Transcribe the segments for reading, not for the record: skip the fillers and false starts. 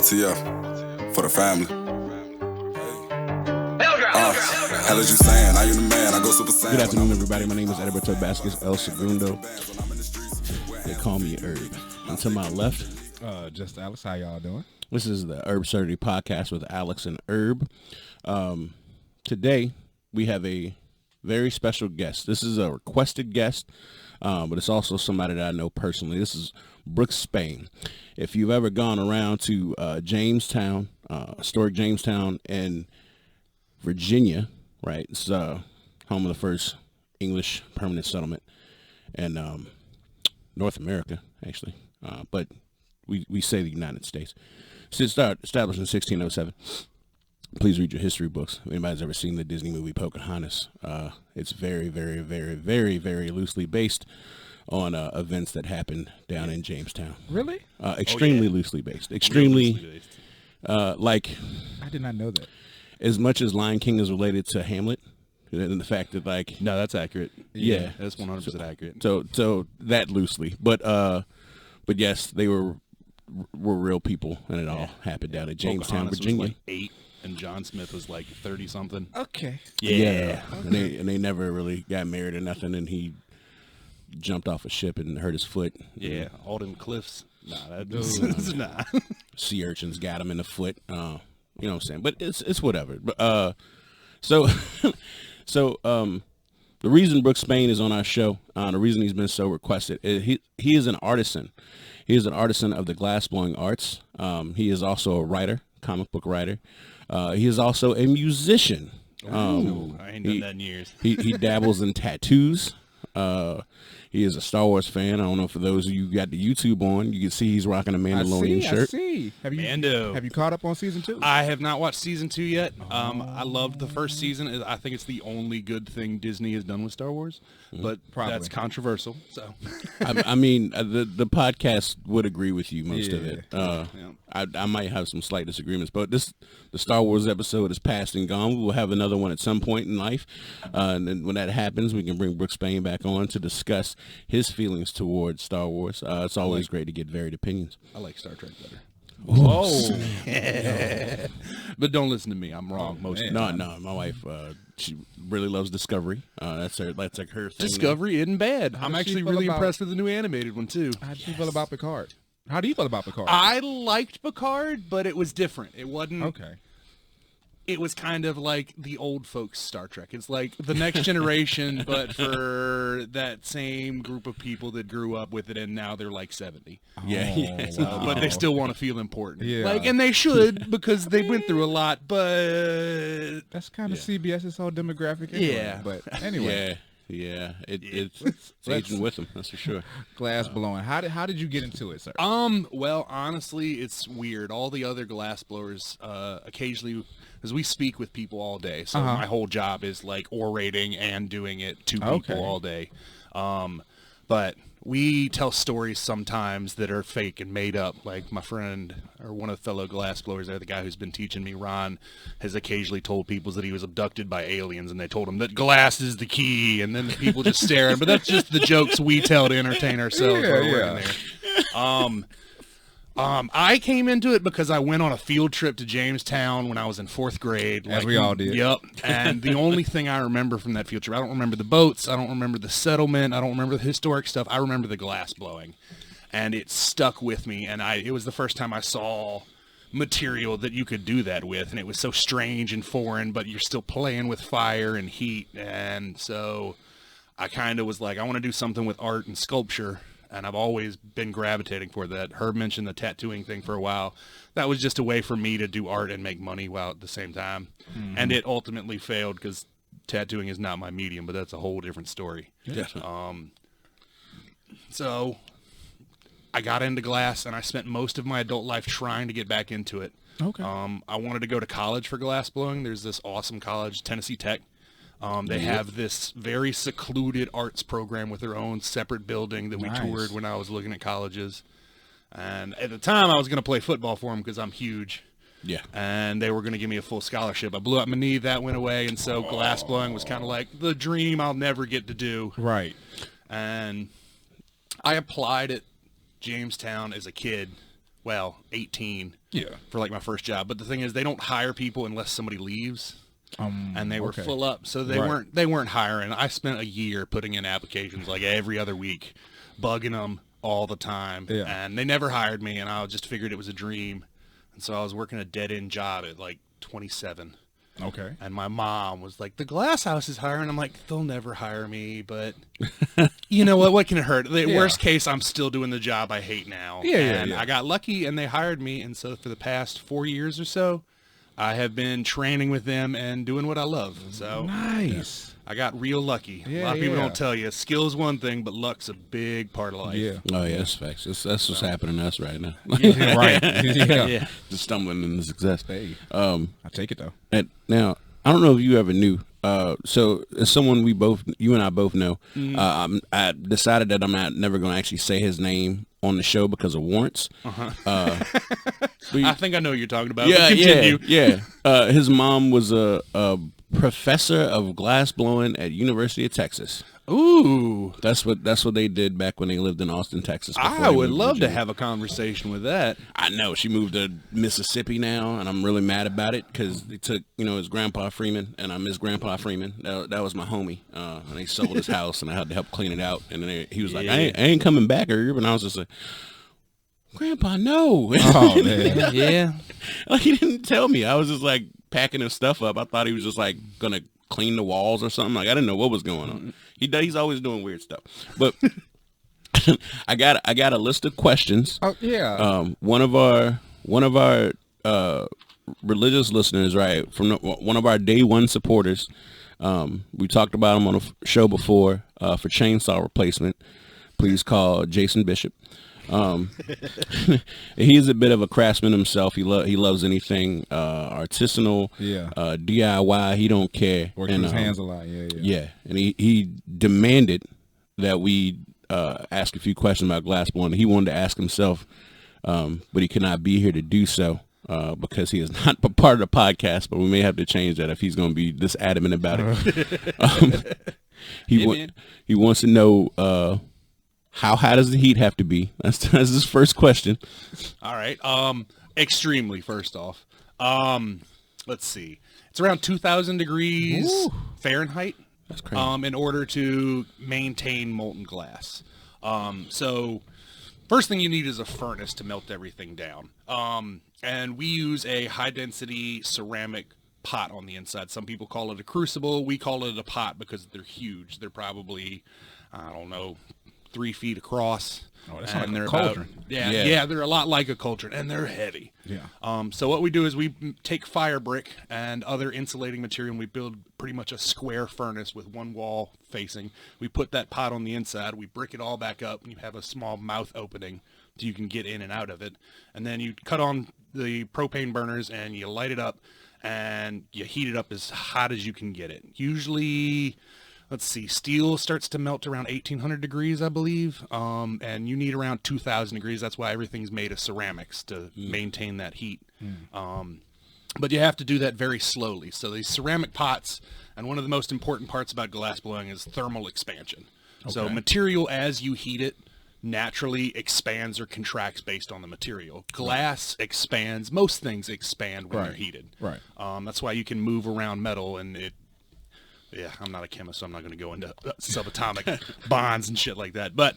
ATF for the family. Hell is you saying? I am the man. I go super saiyan. Good afternoon, everybody. My name is Herbsurdity Podcast, El Segundo. They call me Herb. And to my left, just Alex. How y'all doing? this is the Herbsurdity Podcast with Alex and Herb. Today, we have a very special guest. This is a requested guest, but it's also somebody that I know personally. This is Brooks Spain. If you've ever gone around to Jamestown, historic Jamestown in Virginia, right? It's home of the first English permanent settlement in North America, actually. But we say the United States. Established in 1607. Please read your history books. If anybody's ever seen the Disney movie Pocahontas, it's very, very, very, very, very loosely based on events that happened down in Jamestown. Really? Extremely loosely based. Extremely, like... I did not know that. As much as Lion King is related to Hamlet, and the fact that, like... No, that's accurate. Yeah. That's 100% accurate. So that loosely. But yes, they were real people, and it all happened down at Jamestown, Pocahontas Virginia. was like 8, and John Smith was like 30-something. Okay. Yeah. And they never really got married or nothing, and he jumped off a ship and hurt his foot. Yeah, all them cliffs. Nah, nah. Sea urchins got him in the foot. You know what I'm saying? But it's whatever. But so the reason Brooks Spain is on our show, the reason he's been so requested, is he is an artisan. He is an artisan of the glassblowing arts. He is also a writer, comic book writer. He is also a musician. I ain't done that in years. He dabbles in tattoos. He is a Star Wars fan. I don't know, for those of you who got the YouTube on, you can see he's rocking a Mandalorian shirt. I see. Have you caught up on season 2? I have not watched season 2 yet. I loved the first season. I think it's the only good thing Disney has done with Star Wars, but that's controversial. So, I mean, the podcast would agree with you most of it. I might have some slight disagreements, but the Star Wars episode is past and gone. We will have another one at some point in life, and then when that happens, we can bring Brooks Spain back on to discuss his feelings towards Star Wars. It's always great to get varied opinions. I like Star Trek better. Oh, But don't listen to me. I'm wrong most of the time. No, my wife, she really loves Discovery. That's like her thing. Discovery isn't bad. I'm does she actually feel really about- impressed with the new animated one, too. How do you feel about Picard? How do you feel about Picard? I liked Picard, but it was different. It wasn't... Okay. It was kind of like the old folks Star Trek. It's like the next generation, but for that same group of people that grew up with it, and now they're like 70. Yeah. But they still want to feel important. Yeah. And they should, because they went through a lot, but... That's kind of CBS's whole demographic anyway. Yeah. But anyway. Yeah, it's aging with them, that's for sure. Glass blowing. How did you get into it, sir? Well, honestly, it's weird. All the other glass blowers, occasionally, because we speak with people all day, so my whole job is like orating and doing it to people all day. But we tell stories sometimes that are fake and made up. Like my friend, or one of the fellow glass blowers there, the guy who's been teaching me, Ron, has occasionally told people that he was abducted by aliens, and they told him that glass is the key, and then the people just staring. But that's just the jokes we tell to entertain ourselves while we're in there. I came into it because I went on a field trip to Jamestown when I was in 4th grade. As we all did. Yep. And the only thing I remember from that field trip, I don't remember the boats, I don't remember the settlement, I don't remember the historic stuff. I remember the glass blowing. And it stuck with me, and it was the first time I saw material that you could do that with, and it was so strange and foreign, but you're still playing with fire and heat. And so I kind of was like, I want to do something with art and sculpture. And I've always been gravitating for that. Herb mentioned the tattooing thing for a while. That was just a way for me to do art and make money while at the same time. Mm-hmm. And it ultimately failed because tattooing is not my medium, but that's a whole different story. Definitely. So I got into glass, and I spent most of my adult life trying to get back into it. Okay. I wanted to go to college for glass blowing. There's this awesome college, Tennessee Tech. They have this very secluded arts program with their own separate building that we toured when I was looking at colleges. And at the time, I was going to play football for them because I'm huge. Yeah. And they were going to give me a full scholarship. I blew up my knee. That went away. And so glass blowing was kind of like the dream I'll never get to do. Right. And I applied at Jamestown as a kid 18 Yeah. for like my first job. But the thing is, they don't hire people unless somebody leaves. And they were full up, so they weren't hiring. I spent a year putting in applications like every other week, bugging them all the time, and they never hired me. And I just figured it was a dream, and so I was working a dead end job at like 27. Okay. And my mom was like, "The glass house is hiring." I'm like, "They'll never hire me, but you know what? What can it hurt? The worst case, I'm still doing the job I hate now." And I got lucky, and they hired me. And so for the past 4 years or so, I have been training with them and doing what I love. So nice. I got real lucky. A lot of people don't tell you. Skill's one thing, but luck's a big part of life. Yeah. Oh, yeah, that's facts. That's what's happening to us right now. Right. Yeah. Just stumbling into success. Hey, I take it, though. And now, I don't know if you ever knew. So as someone you and I both know, I decided that I'm never going to actually say his name on the show because of warrants. I think I know what you're talking about. Yeah, Continue. yeah. His mom was a professor of glass blowing at University of Texas. Ooh, that's what they did back when they lived in Austin, Texas. I would love to have a conversation with that. I know she moved to Mississippi now, and I'm really mad about it because they took his grandpa Freeman, and I miss Grandpa Freeman. That was my homie, and they sold his house, and I had to help clean it out. And then he was like, I ain't coming back, Herb. And I was just like, Grandpa, no. Oh man, yeah. Like he didn't tell me. I was just like packing his stuff up. I thought he was just like gonna clean the walls or something. Like I didn't know what was going on. He's always doing weird stuff. But I got a list of questions. Oh yeah. One of our religious listeners, right, from one of our day one supporters. We talked about him on a show before for chainsaw replacement. Please call Jason Bishop. He's a bit of a craftsman himself. He loves anything artisanal, DIY. He don't care. Works with his hands a lot. Yeah, and he demanded that we ask a few questions about glass blowing. He wanted to ask himself, but he could not be here to do so because he is not a part of the podcast. But we may have to change that if he's going to be this adamant about it. He wants to know. How high does the heat have to be? That's his first question. All right. Extremely, first off. Let's see. It's around 2,000 degrees Fahrenheit. That's crazy. In order to maintain molten glass. So first thing you need is a furnace to melt everything down. And we use a high-density ceramic pot on the inside. Some people call it a crucible. We call it a pot because they're huge. They're probably, 3 feet across. Oh, that's and like they're a cauldron. They're a lot like a cauldron, and they're heavy. Yeah. So what we do is we take fire brick and other insulating material, and we build pretty much a square furnace with one wall facing. We put that pot on the inside. We brick it all back up, and you have a small mouth opening so you can get in and out of it. And then you cut on the propane burners, and you light it up, and you heat it up as hot as you can get it. Usually... Let's see, steel starts to melt around 1,800 degrees, I believe, and you need around 2,000 degrees. That's why everything's made of ceramics to maintain that heat. But you have to do that very slowly. So these ceramic pots, and one of the most important parts about glass blowing is thermal expansion. Okay. So material, as you heat it, naturally expands or contracts based on the material. Glass expands. Most things expand when they're heated. Right. That's why you can move around metal, and I'm not a chemist, so I'm not going to go into subatomic bonds and shit like that. But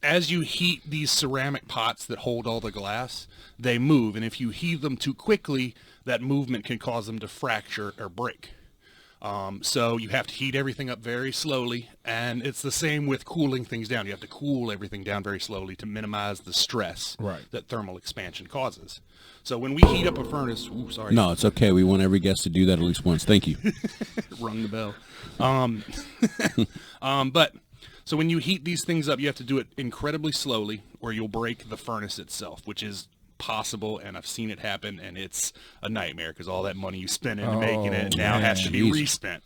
as you heat these ceramic pots that hold all the glass, they move. And if you heat them too quickly, that movement can cause them to fracture or break. So you have to heat everything up very slowly. And it's the same with cooling things down. You have to cool everything down very slowly to minimize the stress that thermal expansion causes. So when we heat up a furnace, sorry. No, it's okay. We want every guest to do that at least once. Thank you. Rung the bell. But so when you heat these things up, you have to do it incredibly slowly or you'll break the furnace itself, which is possible, and I've seen it happen, and it's a nightmare because all that money you spent into making it now has to be respent.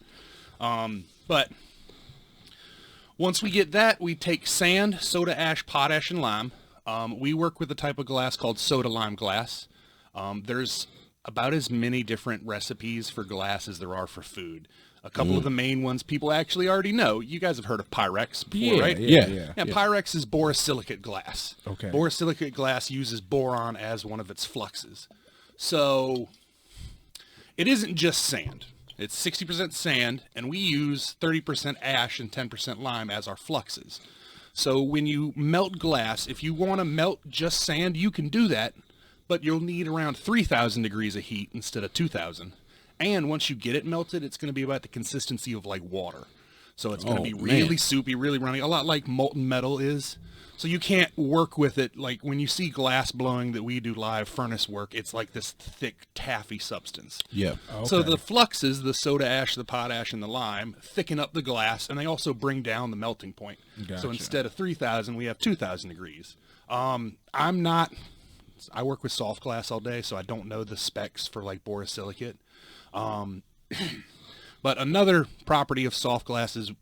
But once we get that, we take sand, soda ash, potash, and lime. We work with a type of glass called soda lime glass. There's about as many different recipes for glass as there are for food. A couple of the main ones people actually already know. You guys have heard of Pyrex before, right? Yeah. Pyrex is borosilicate glass. Okay. Borosilicate glass uses boron as one of its fluxes. So it isn't just sand. It's 60% sand, and we use 30% ash and 10% lime as our fluxes. So when you melt glass, if you want to melt just sand, you can do that, but you'll need around 3,000 degrees of heat instead of 2,000. And once you get it melted, it's going to be about the consistency of like water. So it's going to be really soupy, really runny, a lot like molten metal is. So you can't work with it. Like when you see glass blowing that we do live furnace work, it's like this thick taffy substance. Yeah. Okay. So the fluxes, the soda ash, the potash, and the lime, thicken up the glass, and they also bring down the melting point. Gotcha. So instead of 3,000, we have 2,000 degrees. I work with soft glass all day, so I don't know the specs for like borosilicate. But another property of soft glass is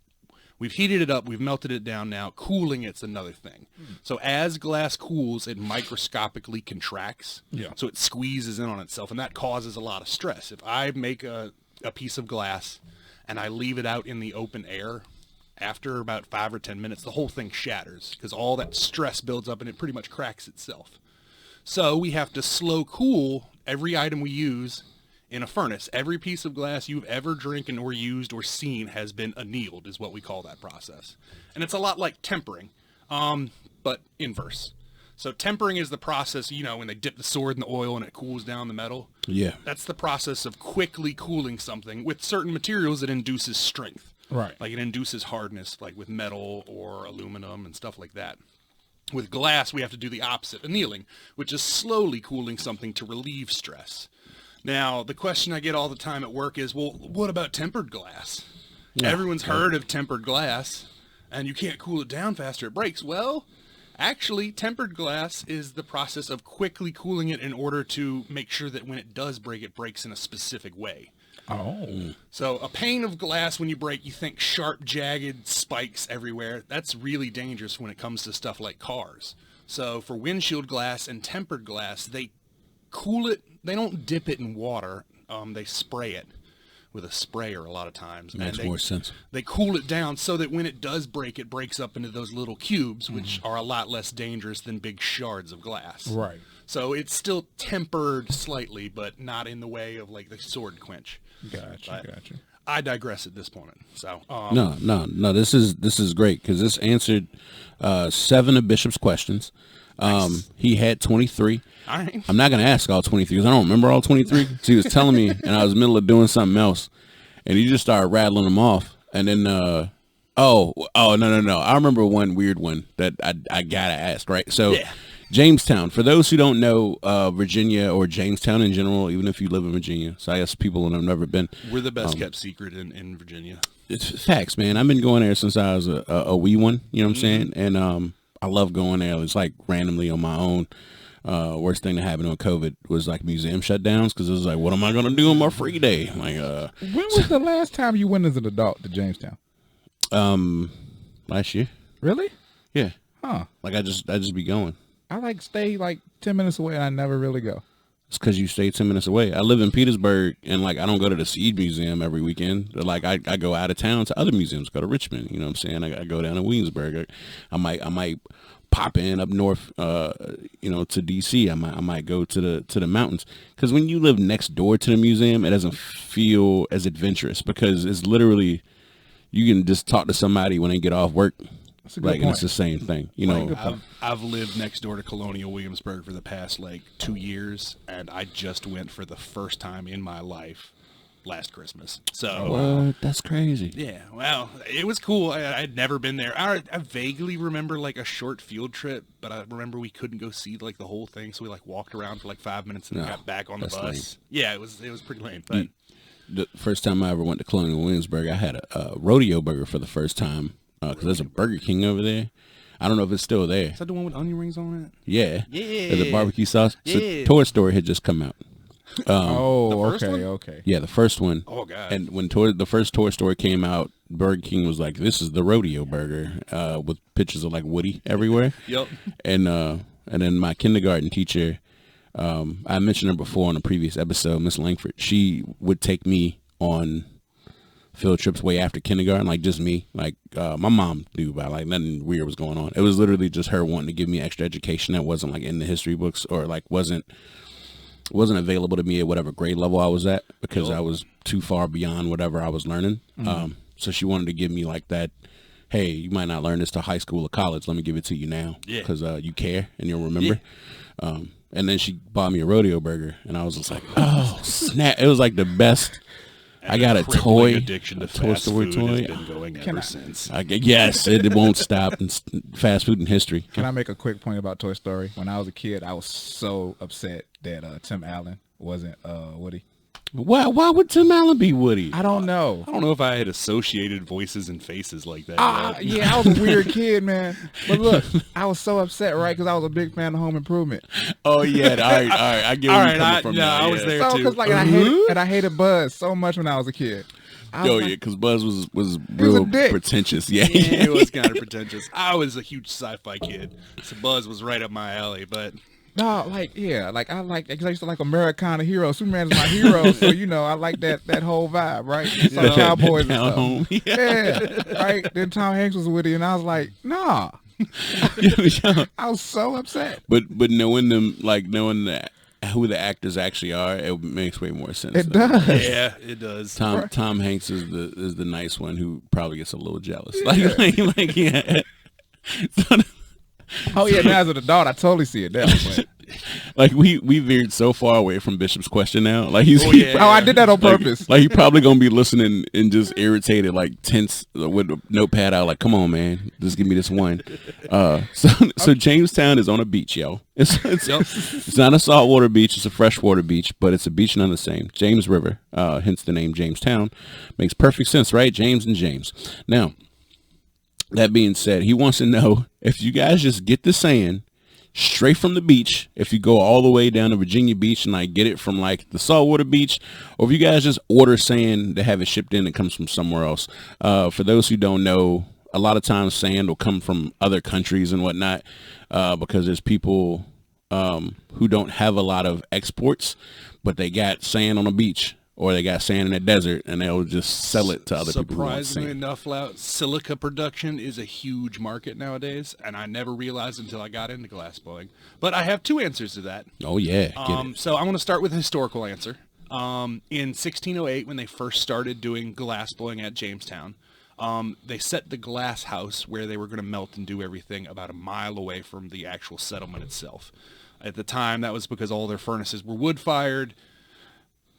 we've heated it up, we've melted it down now. Cooling it's another thing. So as glass cools, it microscopically contracts. Yeah. So it squeezes in on itself, and that causes a lot of stress. If I make a piece of glass and I leave it out in the open air, after about 5 or 10 minutes, the whole thing shatters because all that stress builds up and it pretty much cracks itself. So we have to slow cool every item we use in a furnace. Every piece of glass you've ever drinking or used or seen has been annealed, is what we call that process. And it's a lot like tempering, but inverse. So tempering is the process, when they dip the sword in the oil and it cools down the metal. Yeah. That's the process of quickly cooling something. With certain materials, it induces strength. Right. Like it induces hardness, like with metal or aluminum and stuff like that. With glass, we have to do the opposite, annealing, which is slowly cooling something to relieve stress. Now, the question I get all the time at work is, well, what about tempered glass? Yeah. Everyone's heard of tempered glass, and you can't cool it down faster, it breaks. Well, actually, tempered glass is the process of quickly cooling it in order to make sure that when it does break, it breaks in a specific way. Oh. So a pane of glass, when you break, you think sharp, jagged spikes everywhere. That's really dangerous when it comes to stuff like cars. So for windshield glass and tempered glass, they cool it. They don't dip it in water. They spray it with a sprayer a lot of times. Makes more sense. They cool it down so that when it does break, it breaks up into those little cubes, which are a lot less dangerous than big shards of glass. Right. So it's still tempered slightly, but not in the way of like the sword quench. Gotcha. I digress at this point. So No. This is great because this answered 7 of Bishop's questions. Nice. He had 23. All right. I'm not going to ask all 23 because I don't remember all 23. So he was telling me, and I was in the middle of doing something else, and he just started rattling them off. And then, no. I remember one weird one that I gotta ask. Right. So. Yeah. Jamestown. For those who don't know Virginia or Jamestown in general, even if you live in Virginia, so I guess people that have never been. We're the best kept secret in Virginia. It's facts, man. I've been going there since I was a wee one, you know what I'm saying? And I love going there. It's like randomly on my own. Worst thing that happened on COVID was like museum shutdowns because it was like, what am I going to do on my free day? Like, when was the last time you went as an adult to Jamestown? Last year. Really? Yeah. Huh. Like I just be going. I stay 10 minutes away and I never really go. It's because you stay 10 minutes away. I live in Petersburg and I don't go to the Seed Museum every weekend. Like I go out of town to other museums, go to Richmond, you know what I'm saying? I go down to Williamsburg. I might pop in up north, to DC. I might go to the mountains. Because when you live next door to the museum, it doesn't feel as adventurous because it's literally, you can just talk to somebody when they get off work. And it's the same thing, I've lived next door to Colonial Williamsburg for the past 2 years, and I just went for the first time in my life last Christmas. So that's crazy. Yeah, well, it was cool. I'd never been there. I vaguely remember a short field trip, but I remember we couldn't go see the whole thing, so we walked around for 5 minutes and got back on the bus. Lame. Yeah, it was pretty lame. But the first time I ever went to Colonial Williamsburg, I had a rodeo burger for the first time. Because there's a Burger King over there. I don't know if it's still there. Is that the one with onion rings on it? Yeah. Yeah. There's a barbecue sauce. Yeah. So Toy Story had just come out. Okay. Yeah, the first one. Oh, God. And when the first Toy Story came out, Burger King was like, this is the rodeo burger, with pictures of Woody everywhere. Yep. And then my kindergarten teacher, I mentioned her before on a previous episode, Miss Langford, she would take me on field trips way after kindergarten, like just me. Like my mom knew about like nothing weird was going on. It was literally just her wanting to give me extra education that wasn't like in the history books or like wasn't available to me at whatever grade level I was at because I was too far beyond whatever I was learning. So she wanted to give me like that, hey, you might not learn this till high school or college. Let me give it to you now because you care and you'll remember. And then she bought me a rodeo burger, and I was just like, oh, snap. It was like the best. And I got a toy. Addiction to Toy Story toy. Has been going ever since. Yes, it won't stop. And fast food in history. Can I make a quick point about Toy Story? When I was a kid, I was so upset that Tim Allen wasn't Woody. Why would Tim Allen be Woody? I don't know. I don't know if I had associated voices and faces like that. Yeah, I was a weird kid, man. But look, I was so upset, right? Because I was a big fan of Home Improvement. Oh yeah, all right. I get where you're coming from. Yeah, I was there so, too. Cause, like, I hated Buzz so much when I was a kid. Because Buzz was real pretentious. Yeah, it was kind of pretentious. I was a huge sci-fi kid, so Buzz was right up my alley. But no, because I used to like Americana Hero. Superman is my hero, so I like that whole vibe, right? So cowboys and stuff. Home. Yeah, right. Then Tom Hanks was with it, and I was like, nah. I was so upset. But knowing them, like knowing that who the actors actually are, it makes way more sense. It does. Yeah, it does. Tom Hanks is the nice one who probably gets a little jealous. Like yeah. Oh yeah, now as an adult, I totally see it now. But. Like we veered so far away from Bishop's question now. Like I did that on purpose. Like he probably gonna be listening and just irritated, like tense with a notepad out. Like, come on, man, just give me this one. So Jamestown is on a beach, yo. It's not a saltwater beach; it's a freshwater beach, but it's a beach none the same. James River, hence the name Jamestown, makes perfect sense, right? James and James. Now, that being said, he wants to know if you guys just get the sand straight from the beach, if you go all the way down to Virginia Beach and like get it from like the saltwater beach, or if you guys just order sand to have it shipped in that comes from somewhere else. For those who don't know, a lot of times sand will come from other countries and whatnot, because there's people who don't have a lot of exports, but they got sand on the beach. Or they got sand in the desert, and they'll just sell it to other people. Surprisingly enough, silica production is a huge market nowadays, and I never realized until I got into glassblowing. But I have two answers to that. Oh, yeah. So I'm going to start with a historical answer. In 1608, when they first started doing glassblowing at Jamestown, they set the glass house where they were going to melt and do everything about a mile away from the actual settlement itself. At the time, that was because all their furnaces were wood-fired.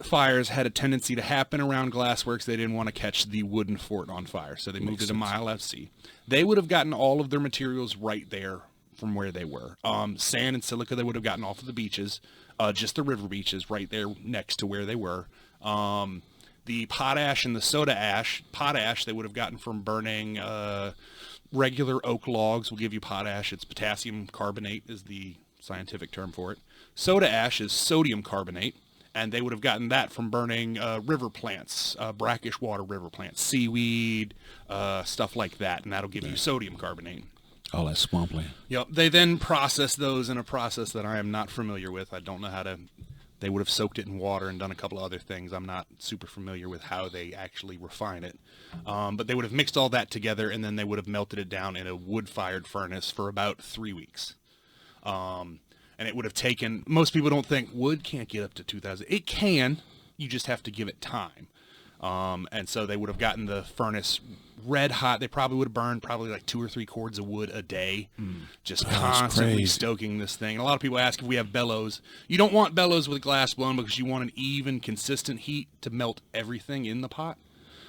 Fires had a tendency to happen around glassworks. They didn't want to catch the wooden fort on fire, so they moved it a mile out to sea. They would have gotten all of their materials right there from where they were. Sand and silica they would have gotten off of the beaches, just the river beaches right there next to where they were. The potash and the soda ash, potash they would have gotten from burning regular oak logs will give you potash. It's potassium carbonate is the scientific term for it. Soda ash is sodium carbonate. And they would have gotten that from burning river plants, brackish water river plants, seaweed, stuff like that, and that'll give you sodium carbonate. Oh, that's swampland. Yep. They then process those in a process that I am not familiar with. I don't know how to. They would have soaked it in water and done a couple of other things. I'm not super familiar with how they actually refine it. But they would have mixed all that together, and then they would have melted it down in a wood-fired furnace for about 3 weeks. And it would have taken, most people don't think wood can't get up to 2,000. It can, you just have to give it time. And so they would have gotten the furnace red hot. They probably would have burned probably like 2 or 3 cords of wood a day, just constantly stoking this thing. And a lot of people ask if we have bellows. You don't want bellows with glass blown because you want an even, consistent heat to melt everything in the pot.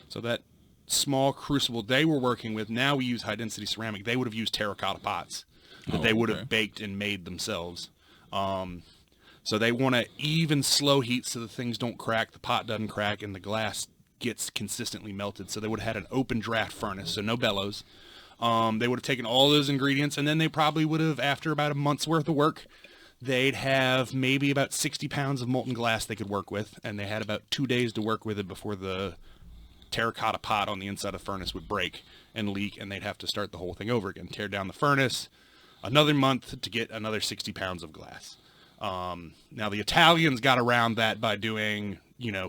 So that small crucible they were working with, now we use high-density ceramic. They would have used terracotta pots that they would have baked and made themselves. So they want to even slow heat so the things don't crack, the pot doesn't crack, and the glass gets consistently melted. So they would have had an open draft furnace, so no bellows. They would have taken all those ingredients, and then they probably would have, after about a month's worth of work, they'd have maybe about 60 pounds of molten glass they could work with, and they had about 2 days to work with it before the terracotta pot on the inside of the furnace would break and leak, and they'd have to start the whole thing over again, tear down the furnace, another month to get another 60 pounds of glass. Now, the Italians got around that by doing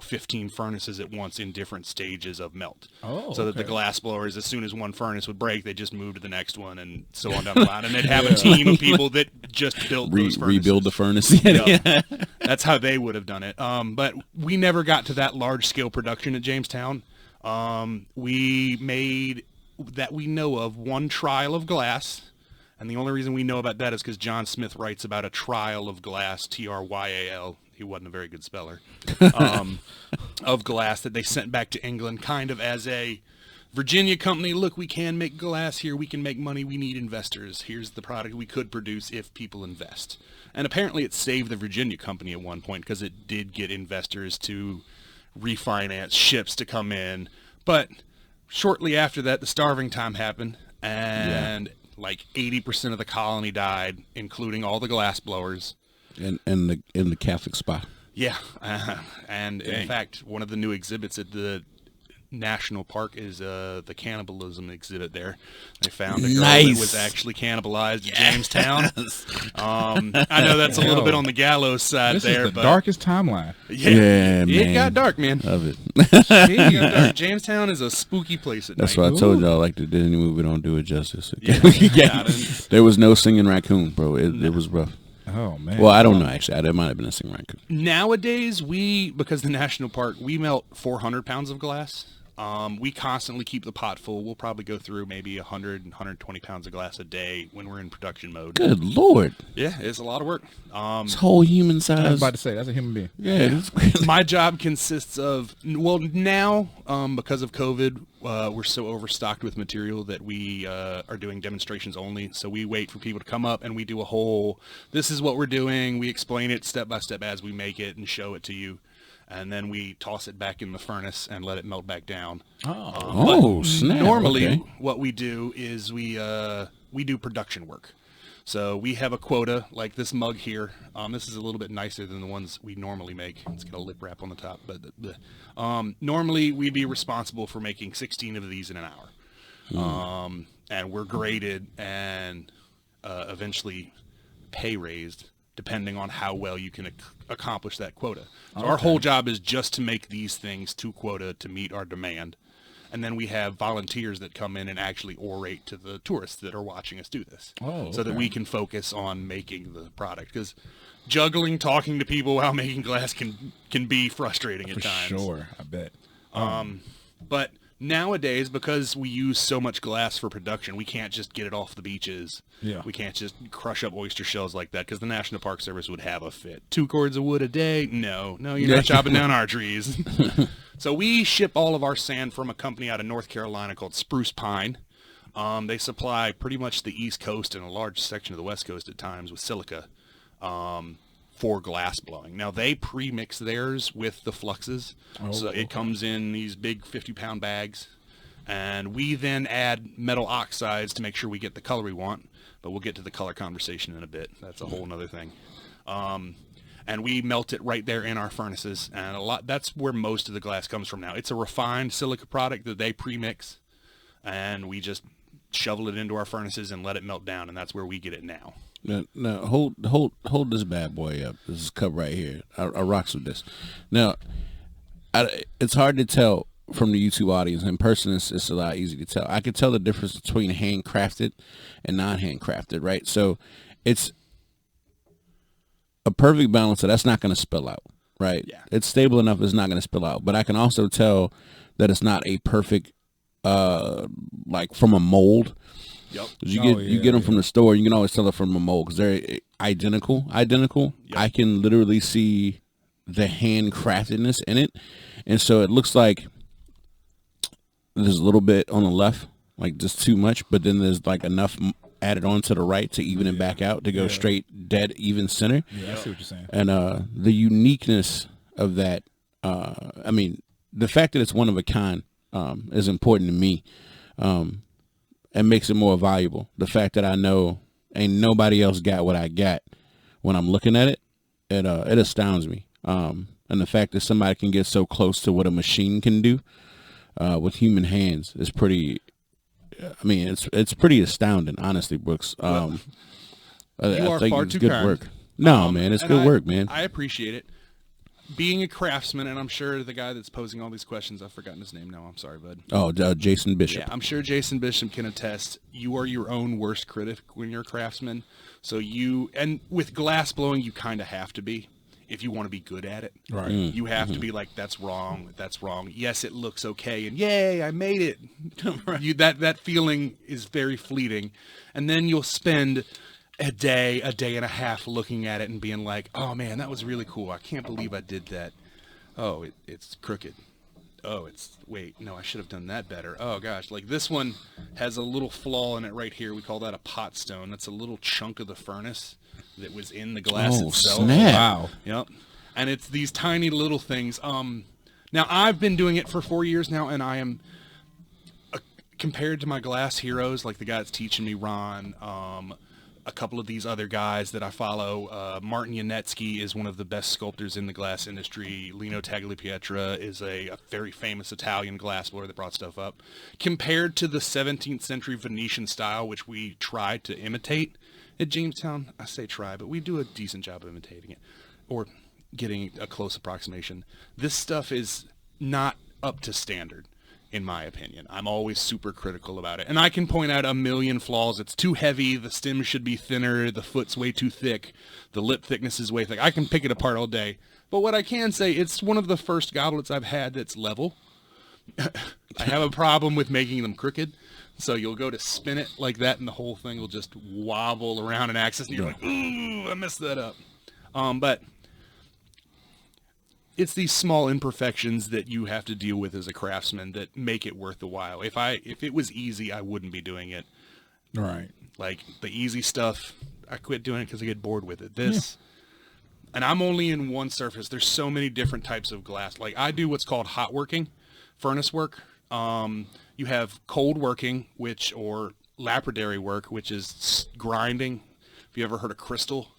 15 furnaces at once in different stages of melt. Oh, so that the glass blowers, as soon as one furnace would break, they just move to the next one and so on down the line. And they'd have a team of people that just built those furnaces. Rebuild the furnace. That's how they would have done it. But we never got to that large scale production at Jamestown. We made, that we know of, one trial of glass. And the only reason we know about that is because John Smith writes about a trial of glass, Tryal. He wasn't a very good speller, of glass that they sent back to England kind of as a Virginia company. Look, we can make glass here. We can make money. We need investors. Here's the product we could produce if people invest. And apparently it saved the Virginia company at one point because it did get investors to refinance ships to come in. But shortly after that, the starving time happened, and like 80% of the colony died, including all the glass blowers. In the Catholic spa. Yeah. And in fact, one of the new exhibits at the national park is the cannibalism exhibit there. They found a girl that was actually cannibalized at Jamestown. I know that's a little bit on the gallows side this there. Is the darkest timeline. Yeah, man. It got dark, man. Love it. It got dark. Jamestown is a spooky place at That's night. why I told y'all, like, the Disney movie don't do it justice. Yeah. There was no singing raccoon, bro. It was rough. Oh, man. Well, I don't know, actually. There might have been a singing raccoon. Nowadays, because the national park, we melt 400 pounds of glass. We constantly keep the pot full. We'll probably go through maybe 100 and 120 pounds of glass a day when we're in production mode. Good Lord. Yeah, it's a lot of work. It's whole human size. I was about to say, that's a human being. Yeah. My job consists of, well, now, because of COVID, we're so overstocked with material that we are doing demonstrations only. So we wait for people to come up and we do a whole, this is what we're doing. We explain it step by step as we make it and show it to you. And then we toss it back in the furnace and let it melt back down. Snap. Normally, what we do is we do production work. So we have a quota, like this mug here. This is a little bit nicer than the ones we normally make. It's got a lip wrap on the top. But normally, we'd be responsible for making 16 of these in an hour. And we're graded and eventually pay raised, depending on how well you can accomplish that quota. So our whole job is just to make these things to quota to meet our demand. And then we have volunteers that come in and actually orate to the tourists that are watching us do this. So that we can focus on making the product. Because juggling, talking to people while making glass can be frustrating at times. For sure, I bet. But nowadays, because we use so much glass for production, we can't just get it off the beaches. Yeah. We can't just crush up oyster shells like that because the National Park Service would have a fit. 2 cords of wood a day? No, you're not chopping down our trees. So we ship all of our sand from a company out of North Carolina called Spruce Pine. They supply pretty much the East Coast and a large section of the West Coast at times with silica for glass blowing. Now, they pre-mix theirs with the fluxes. So it comes in these big 50-pound bags. And we then add metal oxides to make sure we get the color we want. But we'll get to the color conversation in a bit. That's a whole nother thing. And we melt it right there in our furnaces. And that's where most of the glass comes from now. It's a refined silica product that they pre-mix. And we just shovel it into our furnaces and let it melt down. And that's where we get it now. Now, hold this bad boy up. This is cup right here. I rocks with this. Now, it's hard to tell from the YouTube audience. In person, it's a lot easier to tell. I can tell the difference between handcrafted and non-handcrafted, right? So it's a perfect balance, so that's not going to spill out, right? Yeah. It's stable enough, it's not going to spill out. But I can also tell that it's not a perfect, like from a mold. Yep. You get them from the store. You can always tell it from a mold because they're identical. Yep. I can literally see the handcraftedness in it, and so it looks like there's a little bit on the left, like just too much, but then there's like enough added on to the right to even it back out to go straight dead even center. Yeah, I see what you're saying. And the uniqueness of that, I mean, the fact that it's one of a kind is important to me. And makes it more valuable. The fact that I know ain't nobody else got what I got when I'm looking at it, it astounds me. And the fact that somebody can get so close to what a machine can do with human hands is pretty. I mean, it's pretty astounding, honestly, Brooks. You I are think far it's too good kind. work. No, man, it's good work, man. I appreciate it. being a craftsman, and I'm sure the guy that's posing all these questions, I've forgotten his name now. I'm sorry, bud. Oh, Jason Bishop. Yeah, I'm sure Jason Bishop can attest. You are your own worst critic when you're a craftsman. So and with glass blowing, you kind of have to be if you want to be good at it. Right. You have to be like, that's wrong. That's wrong. Yes, it looks okay, and yay, I made it. That feeling is very fleeting, and then you'll spend a day and a half looking at it and being like, oh man, that was really cool. I can't believe I did that. Oh, it's crooked. Oh, wait, no, I should have done that better. Oh gosh, like this one has a little flaw in it right here. We call that a pot stone. That's a little chunk of the furnace that was in the glass itself. Snap. Wow. Yep. And it's these tiny little things. Now I've been doing it for 4 years now, and I am compared to my glass heroes, like the guy that's teaching me, Ron, a couple of these other guys that I follow. Martin Yanetsky is one of the best sculptors in the glass industry. Lino Tagliapietra is a very famous Italian glassblower that brought stuff up. Compared to the 17th century Venetian style, which we try to imitate at Jamestown, I say try, but we do a decent job of imitating it, or getting a close approximation. This stuff is not up to standard, in my opinion. I'm always super critical about it. And I can point out a million flaws. It's too heavy, the stem should be thinner, the foot's way too thick, the lip thickness is way thick. I can pick it apart all day. But what I can say, it's one of the first goblets I've had that's level. I have a problem with making them crooked. So you'll go to spin it like that, and the whole thing will just wobble around an axis, and you're like, ooh, I messed that up. But it's these small imperfections that you have to deal with as a craftsman that make it worth the while. If it was easy, I wouldn't be doing it. Right. Like the easy stuff, I quit doing it because I get bored with it. And I'm only in one surface. There's so many different types of glass. Like I do what's called hot working, furnace work. You have cold working, or lapidary work, which is grinding. Have you ever heard of crystal?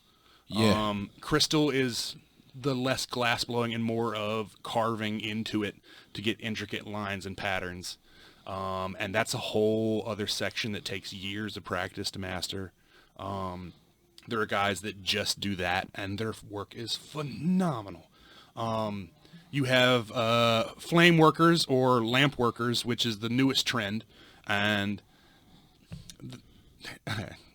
Yeah. Crystal is the less glass blowing and more of carving into it to get intricate lines and patterns. And that's a whole other section that takes years of practice to master. There are guys that just do that, and their work is phenomenal. You have flame workers or lamp workers, which is the newest trend, and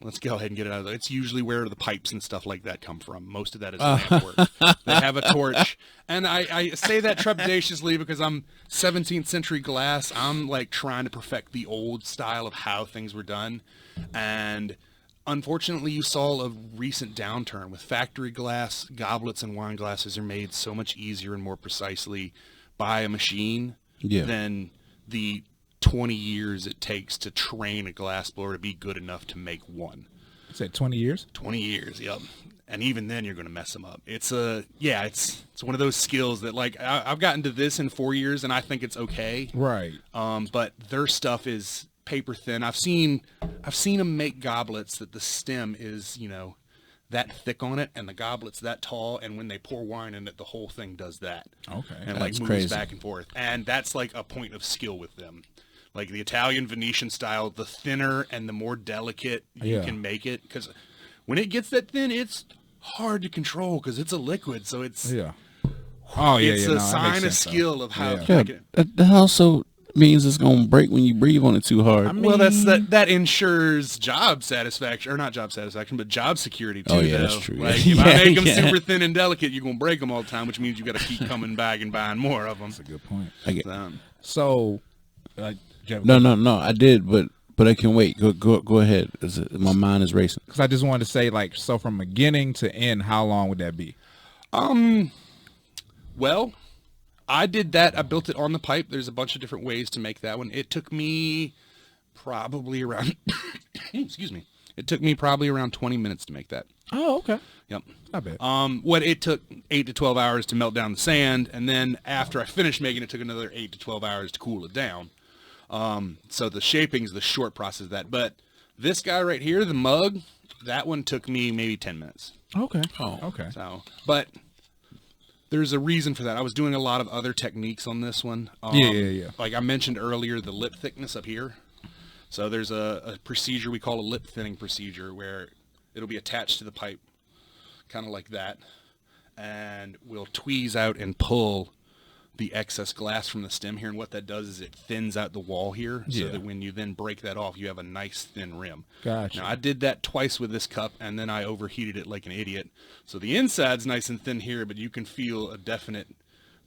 let's go ahead and get it out of there. It's usually where the pipes and stuff like that come from. Most of that is lamp work. They have a torch. And I say that trepidatiously because I'm 17th century glass. I'm like trying to perfect the old style of how things were done. And unfortunately, you saw a recent downturn with factory glass. Goblets and wine glasses are made so much easier and more precisely by a machine than the 20 years it takes to train a glassblower to be good enough to make one. You said 20 years? 20 years, yep. And even then, you're going to mess them up. It's one of those skills that, like, I've gotten to this in 4 years, and I think it's okay. Right. But their stuff is paper thin. I've seen them make goblets that the stem is, that thick on it, and the goblet's that tall, and when they pour wine in it, the whole thing does that. Okay. And That's moves crazy. back and forth. And that's like a point of skill with them. Like the Italian Venetian style, the thinner and the more delicate you can make it. Because when it gets that thin, it's hard to control because it's a liquid. So it's it's a sign of skill of how to make it. That also means it's gonna break when you breathe on it too hard. Well, that ensures job satisfaction, or not job satisfaction, but job security too. Oh yeah, though. that's true. Like if I make them super thin and delicate, you're gonna break them all the time, which means you got to keep coming back and buying more of them. That's a good point. I get. So, No, I did, but I can wait. Go ahead. My mind is racing. Because I just wanted to say, like, so from beginning to end, how long would that be? Well, I did that. I built it on the pipe. There's a bunch of different ways to make that one. It took me probably around, excuse me. It took me probably around 20 minutes to make that. Oh, okay. Yep. Not bad. What it took 8 to 12 hours to melt down the sand, and then after I finished making it, took another 8 to 12 hours to cool it down. So the shaping is the short process of that. But this guy right here, the mug, that one took me maybe 10 minutes. Okay. Oh, okay. So, but there's a reason for that. I was doing a lot of other techniques on this one. Yeah. Like I mentioned earlier, the lip thickness up here. So there's a procedure we call a lip thinning procedure where it'll be attached to the pipe, kind of like that. and we'll tweeze out and pull the excess glass from the stem here, and what that does is it thins out the wall here, so that when you then break that off, you have a nice thin rim. Gotcha. Now, I did that twice with this cup, and then I overheated it like an idiot. So the inside's nice and thin here, but you can feel a definite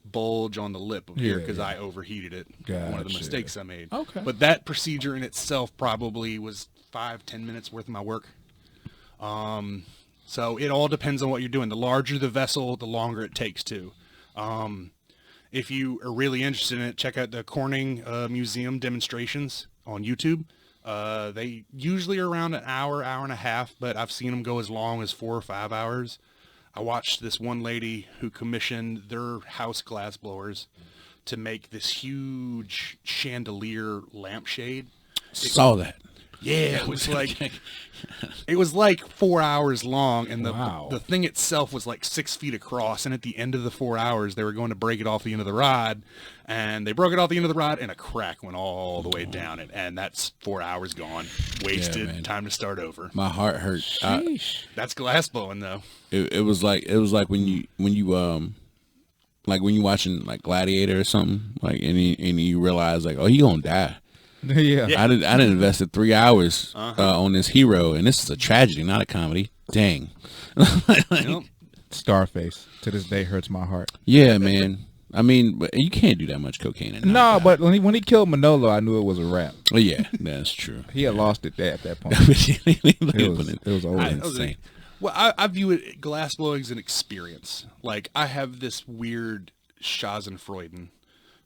bulge on the lip of here because I overheated it. Gotcha. One of the mistakes I made. Okay. But that procedure in itself probably was 5-10 minutes worth of my work. So it all depends on what you're doing. The larger the vessel, the longer it takes to. If you are really interested in it, check out the Corning Museum demonstrations on YouTube. They usually are around an hour, hour and a half, but I've seen them go as long as 4 or 5 hours. I watched this one lady who commissioned their house glass blowers to make this huge chandelier lampshade. Saw that. Yeah, it was like 4 hours long, and Wow. the thing itself was like 6 feet across. And at the end of the 4 hours, they were going to break it off the end of the rod, and they broke it off the end of the rod, and a crack went all the way down it, and that's 4 hours gone, wasted. man. Time to start over. My heart hurt. That's glass blowing though. It was like when you like when you watching like Gladiator or something, like and you realize like, oh, he gonna die. Yeah. I didn't invested 3 hours on this hero, and this is a tragedy, not a comedy. Dang. Yep. Scarface to this day hurts my heart. Yeah, man. I mean, but you can't do that much cocaine. And No, but when he killed Manolo, I knew it was a wrap. Oh, yeah, that's true. He had lost it at that point. it was over. insane. Well, I view it glass blowing as an experience. Like, I have this weird Schadenfreude.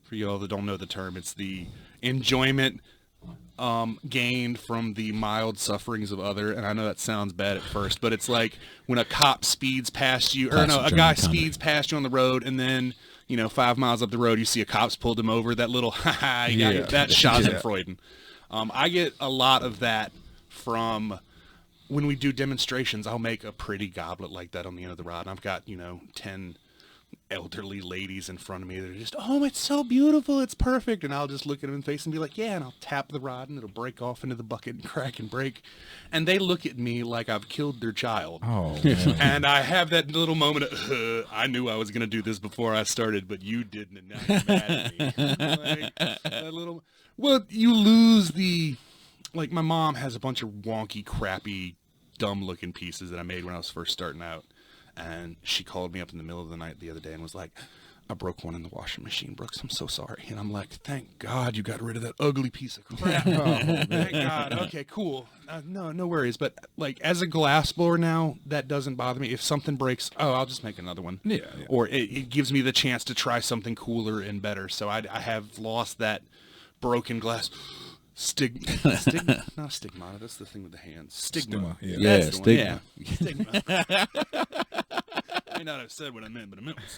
For you all that don't know the term, it's the enjoyment gained from the mild sufferings of other. And I know that sounds bad at first, but it's like when a cop speeds past you, or no, a guy speeds past you on the road, and then 5 miles up the road, you see a cop's pulled him over. That little that's Schadenfreude. I get a lot of that from when we do demonstrations. I'll make a pretty goblet like that on the end of the rod, and I've got 10 elderly ladies in front of me that are just, oh, it's so beautiful, it's perfect, and I'll just look at them in the face and be like, yeah, and I'll tap the rod and it'll break off into the bucket and crack and break, and they look at me like I've killed their child. Oh, man. And I have that little moment of, I knew I was going to do this before I started, but you didn't, and now you're mad at me. Like, that little, well, you lose the, like, my mom has a bunch of wonky, crappy, dumb looking pieces that I made when I was first starting out. And she called me up in the middle of the night the other day and was like, I broke one in the washing machine, Brooks. I'm so sorry. And I'm like, thank God you got rid of that ugly piece of crap. Thank God. Okay, cool. No worries. But like as a glass blower now, that doesn't bother me. If something breaks, I'll just make another one. Yeah. Or it gives me the chance to try something cooler and better. So I have lost that broken glass. Stigma, not stigmata. That's the thing with the hands. Stigma. Yeah, That's the one. Yeah. Stigma. I may not have said what I meant, but I meant what I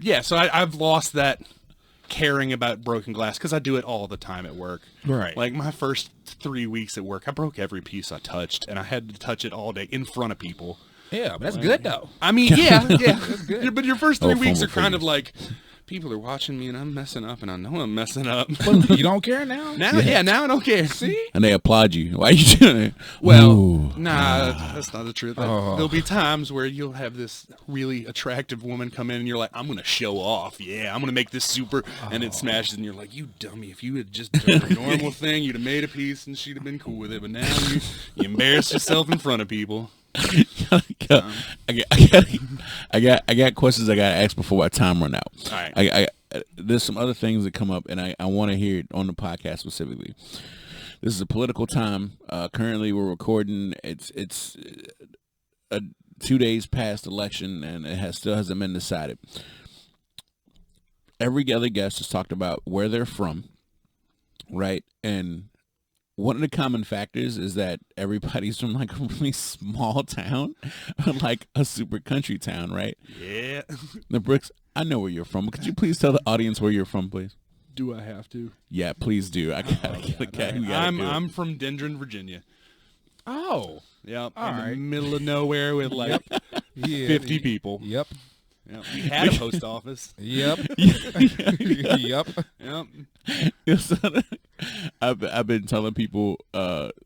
said. So I've lost that caring about broken glass because I do it all the time at work. Right. Like my first 3 weeks at work, I broke every piece I touched, and I had to touch it all day in front of people. Yeah, but that's good though. I mean, yeah. That's good. But your first 3 weeks are fumble kind free. of like, people are watching me and I'm messing up, and I know I'm messing up. You don't care now? Now I don't care. See? And they applaud you. Why are you doing it? Well, Ooh. nah, that's not the truth. Oh. There'll be times where you'll have this really attractive woman come in and you're like, I'm going to show off. Yeah, I'm going to make this super. And it smashes and you're like, you dummy. If you had just done a normal thing, you'd have made a piece and she'd have been cool with it. But now you embarrass yourself in front of people. I got questions I gotta ask before my time run out. All right. I there's some other things that come up, and I want to hear it on the podcast specifically. This is a political time. Currently, we're recording. It's 2 days past election, and it still hasn't been decided. Every other guest has talked about where they're from, right? And one of the common factors is that everybody's from like a really small town, or like a super country town, right? Yeah. Now, Brooks, I know where you're from. Could you please tell the audience where you're from, please? Do I have to? Yeah, please do. I gotta get a cat. I'm from Dendron, Virginia. Oh. Yep. All in right. the middle of nowhere with like Yeah. 50 people. Yep. Yep. We had a post office. Yep. Yep. Yep. I've been telling people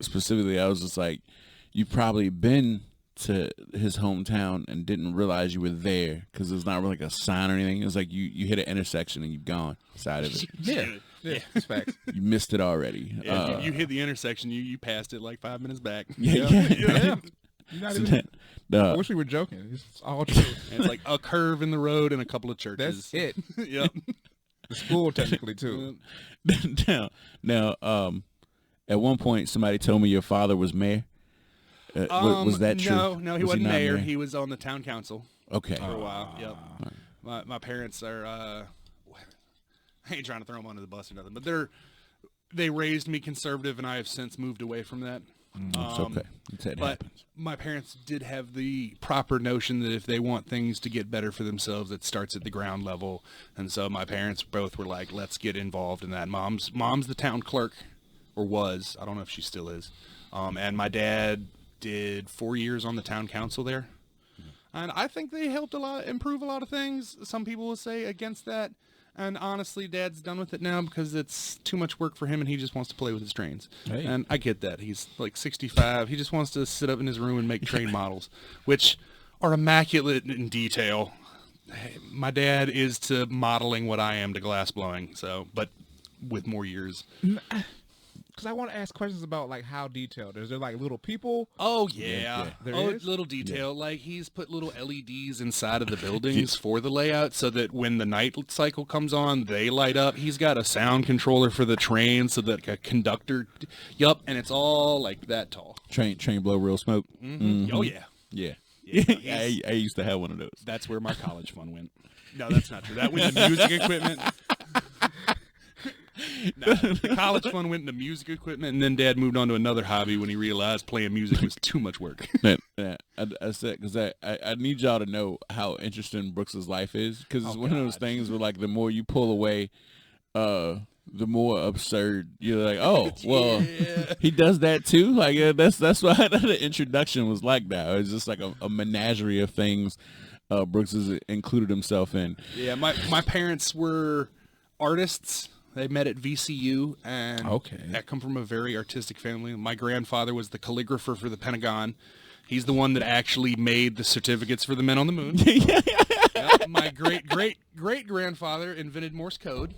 specifically, I was just like, you've probably been to his hometown and didn't realize you were there because there's not really like a sign or anything. It's like you hit an intersection and you've gone side of it. Yeah, it's facts. You missed it already. Yeah, you hit the intersection. You passed it like 5 minutes back. Yeah. You're not even, I wish we were joking. It's all true. And it's like a curve in the road and a couple of churches. That's it. Yep. The school technically too. Now, at one point, somebody told me your father was mayor. Was that true? No, he wasn't mayor. He was on the town council. Okay. For a while. Yep. My parents are. I ain't trying to throw them under the bus or nothing, but they raised me conservative, and I have since moved away from that. It's okay. It but happens. my parents did have the proper notion that if they want things to get better for themselves, it starts at the ground level. And so my parents both were like, let's get involved in that. Mom's the town clerk, or was. I don't know if she still is. And my dad did 4 years on the town council there. And I think they helped improve a lot of things. Some people will say against that. And honestly, Dad's done with it now because it's too much work for him and he just wants to play with his trains. Hey. And I get that. He's like 65. He just wants to sit up in his room and make train models, which are immaculate in detail. My dad is to modeling what I am to glass blowing, but with more years. Because I want to ask questions about like how detailed. Is there like little people? Oh yeah, There oh is? little detail. Like he's put little LEDs inside of the buildings for the layout, so that when the night cycle comes on, they light up. He's got a sound controller for the train, so that a conductor. Yup, and it's all like that tall. Train blow real smoke. Mm-hmm. Oh yeah, Yeah. Yeah, I used to have one of those. that's where my college fund went. No, that's not true. That went to music equipment. No, the college fund went into music equipment, and then Dad moved on to another hobby when he realized playing music was too much work. I said because I need y'all to know how interesting Brooks's life is, because it's one of those things where like the more you pull away, the more absurd you're like, oh well, he does that too. Like that's why the introduction was like that. It's just like a menagerie of things Brooks has included himself in. Yeah, my parents were artists. They met at VCU, and I come from a very artistic family. My grandfather was the calligrapher for the Pentagon. He's the one that actually made the certificates for the men on the moon. Yep, my great grandfather invented Morse code.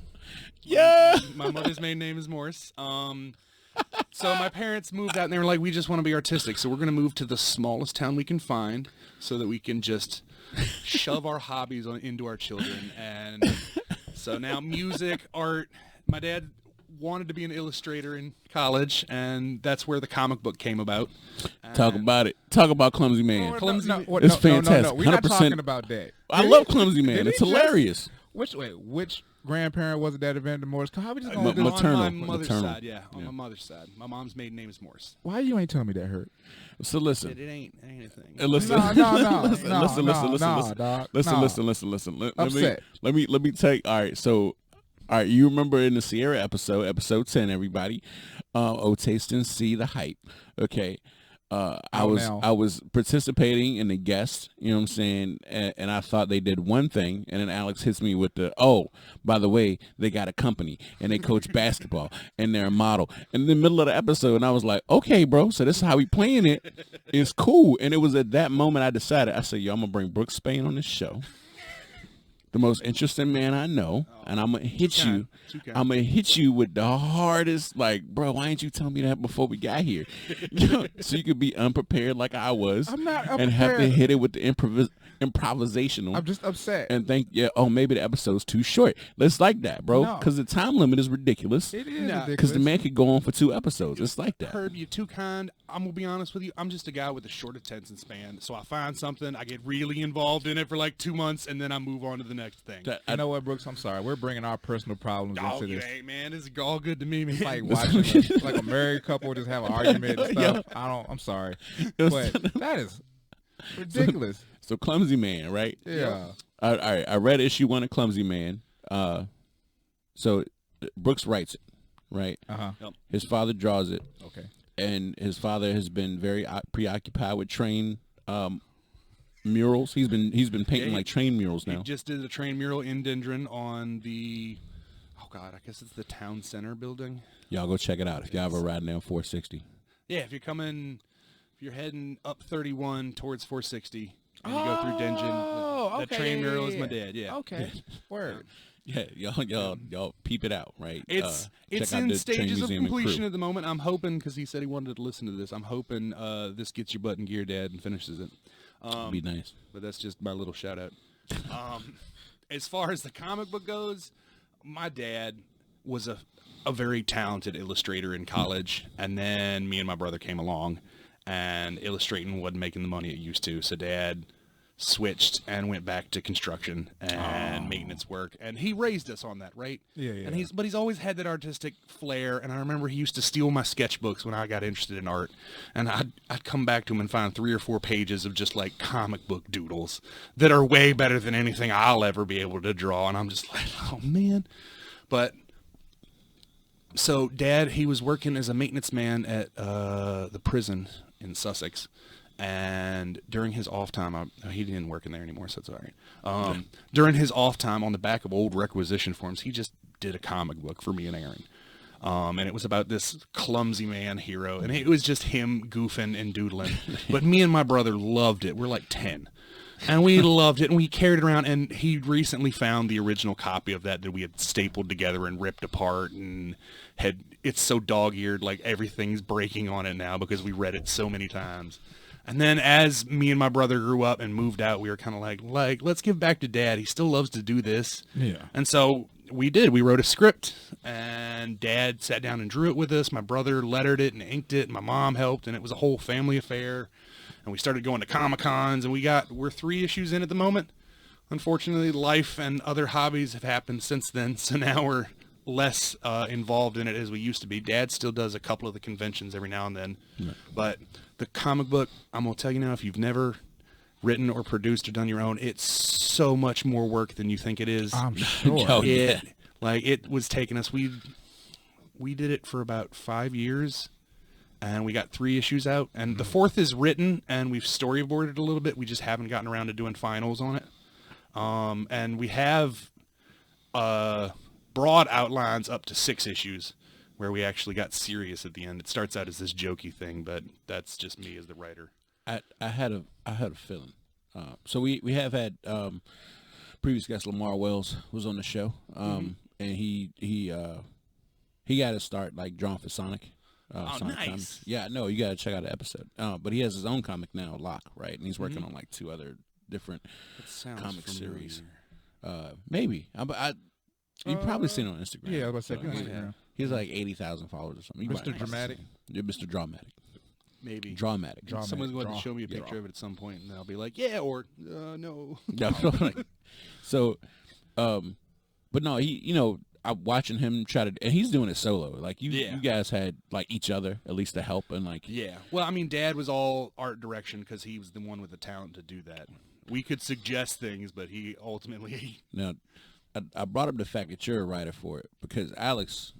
Yeah. My mother's maiden name is Morse. So my parents moved out, and they were like, we just want to be artistic, so we're going to move to the smallest town we can find so that we can just shove our hobbies into our children. And so now music, art. My dad wanted to be an illustrator in college, and that's where the comic book came about. Talk about it. Talk about Clumsy Man. It's fantastic. No. We're not 100%. talking about that. I love Clumsy Man. It's hilarious. Which grandparent was it that invented Morse? How we just gonna do maternal. On my mother's Maternal. side, on my mother's side. My mom's maiden name is Morse. Why you ain't telling me that hurt? So listen. It ain't a thing. Listen. Listen. Let me take. All right. So, all right. You remember in the Sierra episode 10, everybody. O taste and see the hype. Okay. I was participating in the guest, you know what I'm saying, and I thought they did one thing, and then Alex hits me with by the way, they got a company, and they coach basketball, and they're a model. And in the middle of the episode, and I was like, okay, bro, so this is how we playing it. It's cool. And it was at that moment I decided, I said, yo, I'm going to bring Brooks Spain on this show. The most interesting man I know, and I'm gonna hit you. I'm gonna hit you with the hardest. Like, bro, why didn't you tell me that before we got here? So you could be unprepared like I was, I'm not and have to hit it with the improvisational. I'm just upset. And maybe the episode's too short. Let's like that, bro, because the time limit is ridiculous. It is ridiculous. Because the man could go on for 2 episodes. It's like that. Herb, you're too kind. I'm gonna be honest with you. I'm just a guy with a short attention span. So I find something, I get really involved in it for like 2 months, and then I move on to the next thing. You know what, Brooks? I'm sorry. We're bringing our personal problems into this. Ain't, man. It's all good to me, man. It's like watching like a married couple just have an argument and stuff. I'm sorry, but that is ridiculous. So Clumsy Man, right? Yeah. All right. I read issue 1 of Clumsy Man. So Brooks writes it, right? Yep. His father draws it. Okay. And his father has been very preoccupied with train murals. He's been painting like train murals now. He just did a train mural in Dendron on the, I guess it's the town center building. Y'all go check it out if y'all ever riding down 460. Yeah, if you're coming If you're heading up 31 towards 460, and you go through Dengen, that train mural is my dad. Yeah. Okay. Word. Yeah, y'all peep it out, right? It's check out in the stages Train of Museum and completion Crew. at the moment. I'm hoping, because he said he wanted to listen to this, I'm hoping this gets your butt in gear, Dad, and finishes it. Be nice. But that's just my little shout out. As far as the comic book goes, my dad was a very talented illustrator in college, and then me and my brother came along, and illustrating wasn't making the money it used to, so Dad switched and went back to construction and maintenance work, and he raised us on that, right? Yeah. And he's always had that artistic flair, and I remember he used to steal my sketchbooks when I got interested in art, and I'd come back to him and find 3 or 4 pages of just like comic book doodles that are way better than anything I'll ever be able to draw, and I'm just like, oh man. But so Dad, he was working as a maintenance man at the prison in Sussex. And during his off time, he didn't work in there anymore, so it's all right. During his off time, on the back of old requisition forms, he just did a comic book for me and Aaron. And it was about this clumsy man hero, and it was just him goofing and doodling. But me and my brother loved it. We're like 10. And we loved it, and we carried it around, and he recently found the original copy of that we had stapled together and ripped apart, and it's so dog-eared, like everything's breaking on it now because we read it so many times. And then as me and my brother grew up and moved out, we were kind of like, let's give back to Dad. He still loves to do this. Yeah. And so we did. We wrote a script, and Dad sat down and drew it with us. My brother lettered it and inked it, and my mom helped, and it was a whole family affair. And we started going to Comic-Cons, and we're 3 issues in at the moment. Unfortunately, life and other hobbies have happened since then, so now we're less involved in it as we used to be. Dad still does a couple of the conventions every now and then, but the comic book, I'm going to tell you now, if you've never written or produced or done your own, it's so much more work than you think it is. I'm sure. It was taking us, we did it for about 5 years, and we got 3 issues out, and the 4th is written, and we've storyboarded a little bit. We just haven't gotten around to doing finals on it. And we have broad outlines up to 6 issues where we actually got serious at the end. It starts out as this jokey thing, but that's just me as the writer. I had a feeling. So we have had previous guest Lamar Wells was on the show, and he got to start like drawing for Sonic. Sonic nice. Comics. Yeah, no, you got to check out the episode. But he has his own comic now, Lock, right? And he's working on like 2 other different comic series. Maybe you've probably seen it on Instagram. Yeah, I was about to say, Instagram. He has like 80,000 followers or something. Mr. Dramatic? Yeah, Mr. Dramatic. Maybe. Dramatic. Someone's going to show me a picture of it at some point, and I'll be like, yeah, or no. So, but no, I'm watching him try to, and he's doing it solo. Like you guys had like each other at least to help and like. Yeah. Well, I mean, Dad was all art direction because he was the one with the talent to do that. We could suggest things, but he ultimately. Now, I brought up the fact that you're a writer for it because Alex,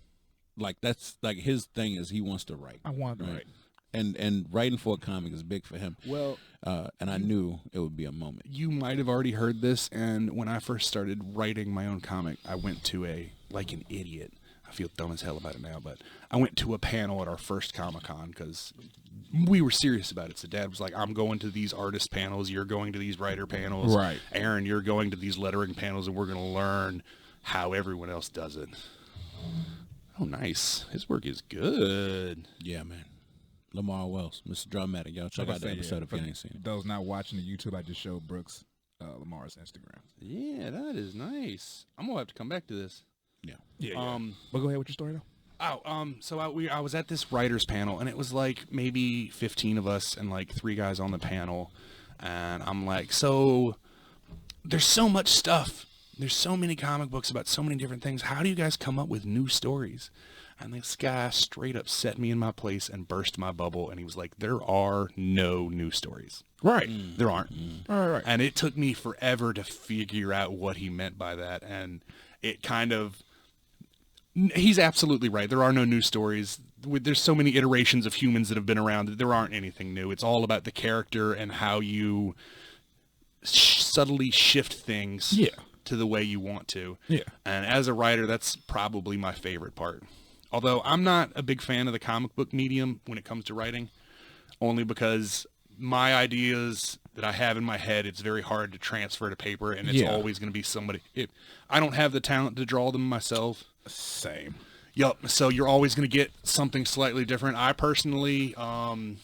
like that's like his thing is he wants to write. I want to write. And writing for a comic is big for him. Well, and I knew it would be a moment. You might have already heard this, and when I first started writing my own comic, I went to like an idiot. I feel dumb as hell about it now, but I went to a panel at our first Comic-Con because we were serious about it. So Dad was like, I'm going to these artist panels, you're going to these writer panels. Right. Aaron, you're going to these lettering panels, and we're going to learn how everyone else does it. Oh, nice. His work is good. Yeah, man. Lamar Wells, Mr. Dramatic. Y'all check out the episode if you ain't seen it. Those not watching the YouTube, I just showed Brooks Lamar's Instagram. Yeah, that is nice. I'm going to have to come back to this. Yeah. But go ahead with your story, though. So I was at this writers panel, and it was like maybe 15 of us and like 3 guys on the panel, and I'm like, so there's so much stuff. There's so many comic books about so many different things. How do you guys come up with new stories? And this guy straight up set me in my place and burst my bubble, and he was like, there are no new stories. Right. There aren't. Right. And it took me forever to figure out what he meant by that, and it kind of... He's absolutely right. There are no new stories. There's so many iterations of humans that have been around that there aren't anything new. It's all about the character and how you subtly shift things to the way you want to. Yeah. And as a writer, that's probably my favorite part. Although I'm not a big fan of the comic book medium when it comes to writing. only because my ideas that I have in my head, it's very hard to transfer to paper, and it's always going to be somebody. I don't have the talent to draw them myself. Same. Yup. So you're always going to get something slightly different. I personally, I'm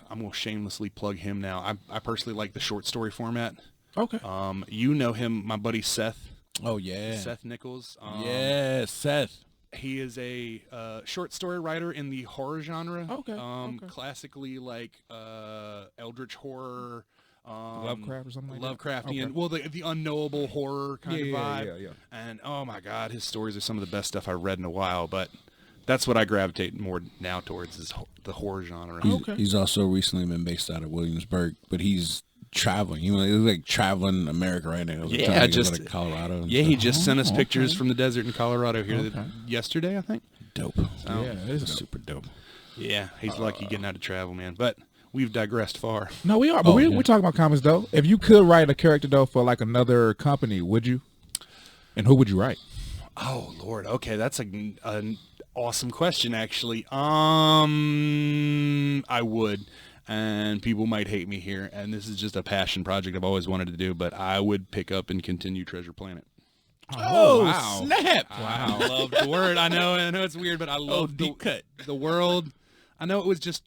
going to shamelessly plug him now. I personally like the short story format. Okay. You know him, my buddy Seth. Oh, yeah. Seth Nichols. Yeah, Seth. He is a short story writer in the horror genre. Okay. Classically like eldritch horror. Lovecraft or something like Lovecraftian. that? Well, the unknowable horror kind of vibe. Yeah. And oh my God, his stories are some of the best stuff I've read in a while. But that's what I gravitate more now towards is the horror genre. He's also recently been based out of Williamsburg, but he's traveling. He's like traveling America right now. Yeah, just to Colorado. Yeah, he just sent us pictures from the desert in Colorado here yesterday, I think. Dope. Yeah, it is super dope. Yeah, he's lucky getting out to travel, man. But we've digressed far. No, we are, but we're talking about comics though. If you could write a character though for like another company, would you? And who would you write? Oh Lord, okay, that's an awesome question actually. I would. And people might hate me here, and this is just a passion project I've always wanted to do, but I would pick up and continue Treasure Planet. Oh, wow. Snap. Wow. I love the word. I know it's weird, but I love deep cut. The world. I know it was just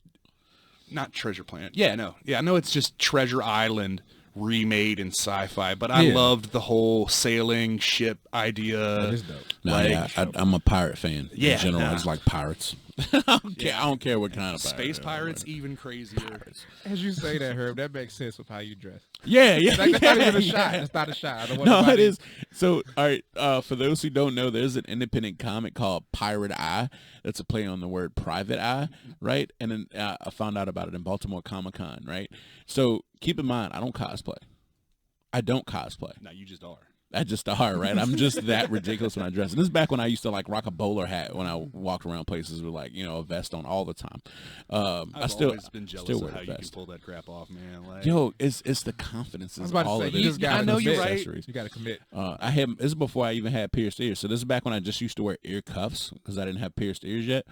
not Treasure Planet. Yeah, no. Yeah, I know it's just Treasure Island remade in sci-fi, but I loved the whole sailing ship idea. That is dope. I'm a pirate fan. Yeah, in general, I just like pirates. I don't care what kind of space pirates, even crazier. As you say that, Herb, that makes sense with how you dress. Yeah. That's not even a shot. That's not a shot. It is. So, all right, for those who don't know, there's an independent comic called Pirate Eye. That's a play on the word private eye, right? And then I found out about it in Baltimore Comic-Con, right? So keep in mind, I don't cosplay. No, you just are. I just are, right? I'm just that ridiculous when I dress. And this is back when I used to like rock a bowler hat when I walked around places with like, a vest on all the time. I've always been jealous of how you can pull that crap off, man. Like, yo, it's the confidence. I was about to say, I know you're right. You got to commit. This is before I even had pierced ears. So this is back when I just used to wear ear cuffs because I didn't have pierced ears yet.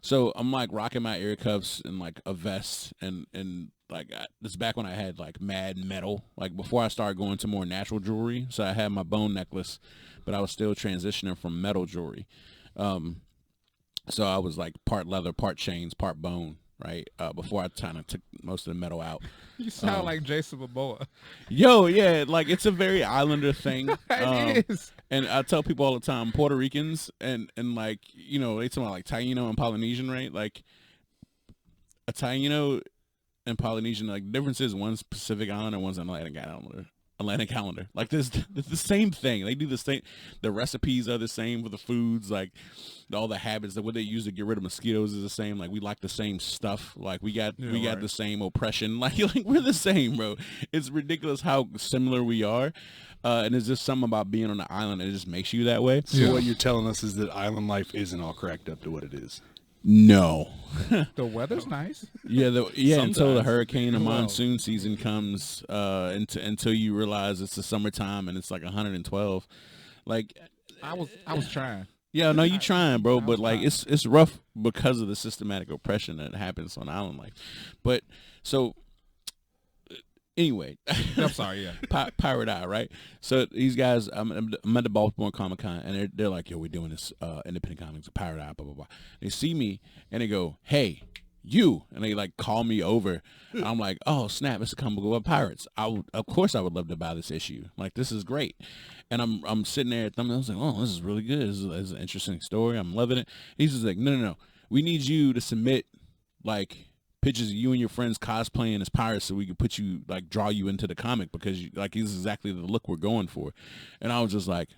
So I'm like rocking my ear cuffs and like a vest and like this is back when I had like mad metal, like before I started going to more natural jewelry. So I had my bone necklace, but I was still transitioning from metal jewelry. So I was like part leather, part chains, part bone, right? Before I kind of took most of the metal out. You sound like Jason Momoa. Yo, yeah, like it's a very Islander thing. It is. And I tell people all the time, Puerto Ricans and like, they talk about like Taino and Polynesian, right? Like a Taino and Polynesian, like the difference is one's Pacific Islander, one's Atlantic Islander. Like it's the same thing. They do the same. The recipes are the same for the foods. Like all the habits that what they use to get rid of mosquitoes is the same. Like we like the same stuff. Like we got the same oppression. Like we're the same, bro. It's ridiculous how similar we are. And it's just something about being on the island that it just makes you that way. So what you're telling us is that island life isn't all cracked up to what it is. No. The weather's nice. Until the hurricane and monsoon season comes, until you realize it's the summertime and it's like 112. Like I was trying. Yeah, no, you trying, bro, but like it's rough because of the systematic oppression that happens on island life. But so anyway, I'm sorry, yeah. Pirate Eye, right? So these guys, I'm at the Baltimore Comic-Con, and they're like, yo, we're doing this independent comics, Pirate Eye, blah, blah, blah. They see me, and they go, hey, you, and they like call me over. I'm like, oh, snap, it's a comic book about pirates. Of course I would love to buy this issue. Like, this is great. And I'm sitting there, I was like, oh, this is really good. This is an interesting story. I'm loving it. He's just like, no. We need you to submit, like, pictures of you and your friends cosplaying as pirates so we can put you, like, draw you into the comic because, this is exactly the look we're going for. And I was just like,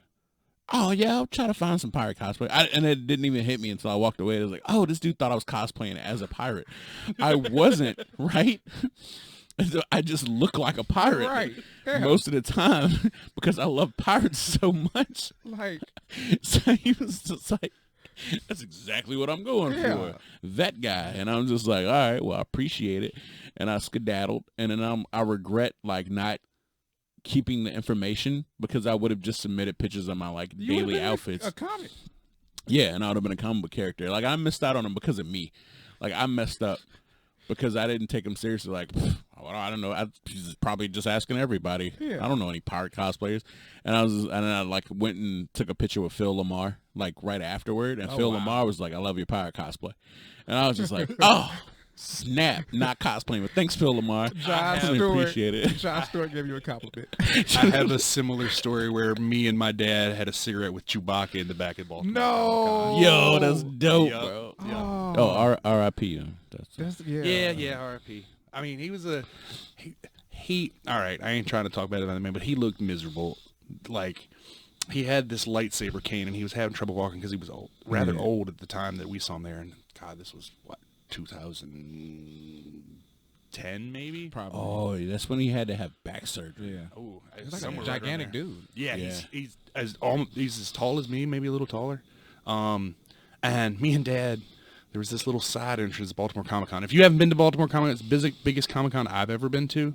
oh, yeah, I'll try to find some pirate cosplay. And it didn't even hit me until I walked away. It was like, oh, this dude thought I was cosplaying as a pirate. I wasn't, right? I just look like a pirate most of the time because I love pirates so much. So he was just like, that's exactly what I'm going for. That guy. And I'm just like, all right, well, I appreciate it. And I skedaddled. And then I regret, like, not keeping the information because I would have just submitted pictures of my, like, daily outfits. A comic. Yeah, and I would have been a comic book character. Like, I missed out on them because of me. Like, I messed up because I didn't take him seriously. Like, I don't know. He's probably just asking everybody. Yeah. I don't know any pirate cosplayers. And I like went and took a picture with Phil Lamar like right afterward. And Phil Lamar was like, "I love your pirate cosplay," and I was just like, "Oh." Snap, not cosplaying, but thanks, Phil Lamar. I appreciate it. John Stewart gave you a compliment. I have a similar story where me and my dad had a cigarette with Chewbacca in the back of Baltimore. No, yo, that's dope, bro. Oh, R.I.P. Yeah, R.I.P. I mean, he was he. All right, I ain't trying to talk bad about the man, but he looked miserable. Like he had this lightsaber cane, and he was having trouble walking because he was rather old at the time that we saw him there. And God, this was what. 2010 maybe. Probably. Oh, that's when he had to have back surgery. Yeah. Oh, he's like a gigantic dude. Yeah, he's as tall as me, maybe a little taller. And me and Dad, there was this little side entrance to Baltimore Comic-Con. If you haven't been to Baltimore Comic-Con, it's the biggest Comic-Con I've ever been to.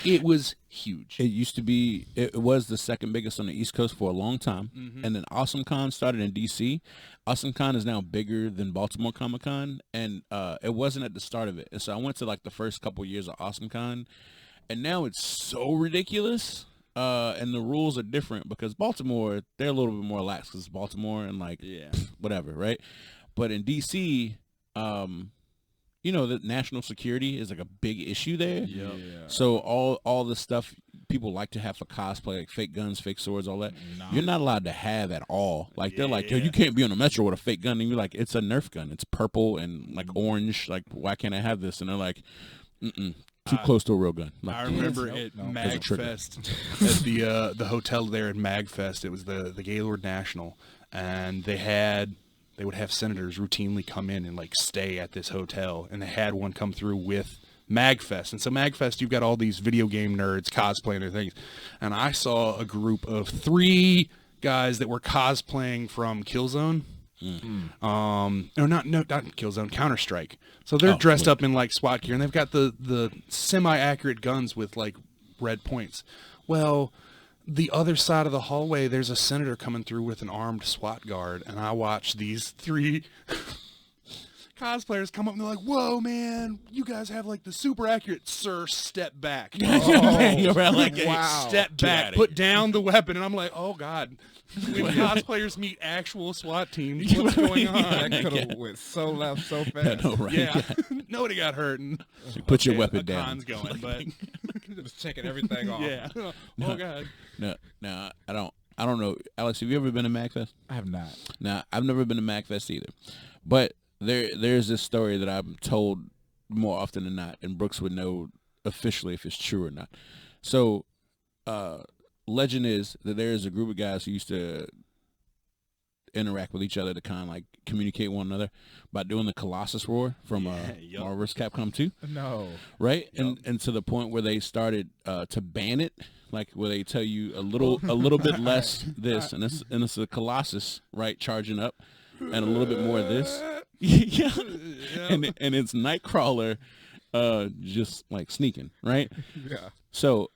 It was huge. It used to be, it was the second biggest on the East Coast for a long time. And then AwesomeCon started in D.C. AwesomeCon is now bigger than Baltimore Comic-Con, and it wasn't at the start of it. And so I went to like the first couple years of AwesomeCon, and now it's so ridiculous. And the rules are different because Baltimore, they're a little bit more lax because it's Baltimore and like whatever, right? But in D.C., you know, the national security is like a big issue there. Yeah. So all the stuff people like to have for cosplay, like fake guns, fake swords, all that, you're not allowed to have at all. Like they're like, yo, you can't be on the metro with a fake gun. And you're like, it's a Nerf gun. It's purple and like orange. Like, why can't I have this? And they're like, too close to a real gun. Like, I remember at MagFest, at the hotel there at MagFest, it was the Gaylord National, and they would have senators routinely come in and like stay at this hotel, and they had one come through with MagFest. And so MagFest, you've got all these video game nerds cosplaying their things, and I saw a group of 3 guys that were cosplaying from Killzone. Not Killzone, Counter-Strike. So they're dressed up in like SWAT gear, and they've got the semi-accurate guns with like red points. Well, the other side of the hallway, there's a senator coming through with an armed SWAT guard, and I watched these 3 cosplayers come up, and they're like, "Whoa, man, you guys have like the super accurate, sir, step back." Step back, put down the weapon. And I'm like, oh God, when cosplayers meet actual SWAT teams, what's going on? That could have went so left so fast. No, right? Yeah, nobody got hurt. And put your weapon down. Con's going, but just checking everything off. Yeah. Oh God. No, I don't know. Alex, have you ever been to MagFest? I have not. No, I've never been to MagFest either. But there's this story that I'm told more often than not, and Brooks would know officially if it's true or not. So, legend is that there is a group of guys who used to interact with each other to kind of like communicate one another by doing the Colossus roar from Marvel vs. Capcom 2. No. Right? Yep. And to the point where they started to ban it, like where they tell you a little bit less this, and it's a Colossus, right, charging up, and a little bit more of this. Yeah. And it's Nightcrawler just like sneaking, right? Yeah. So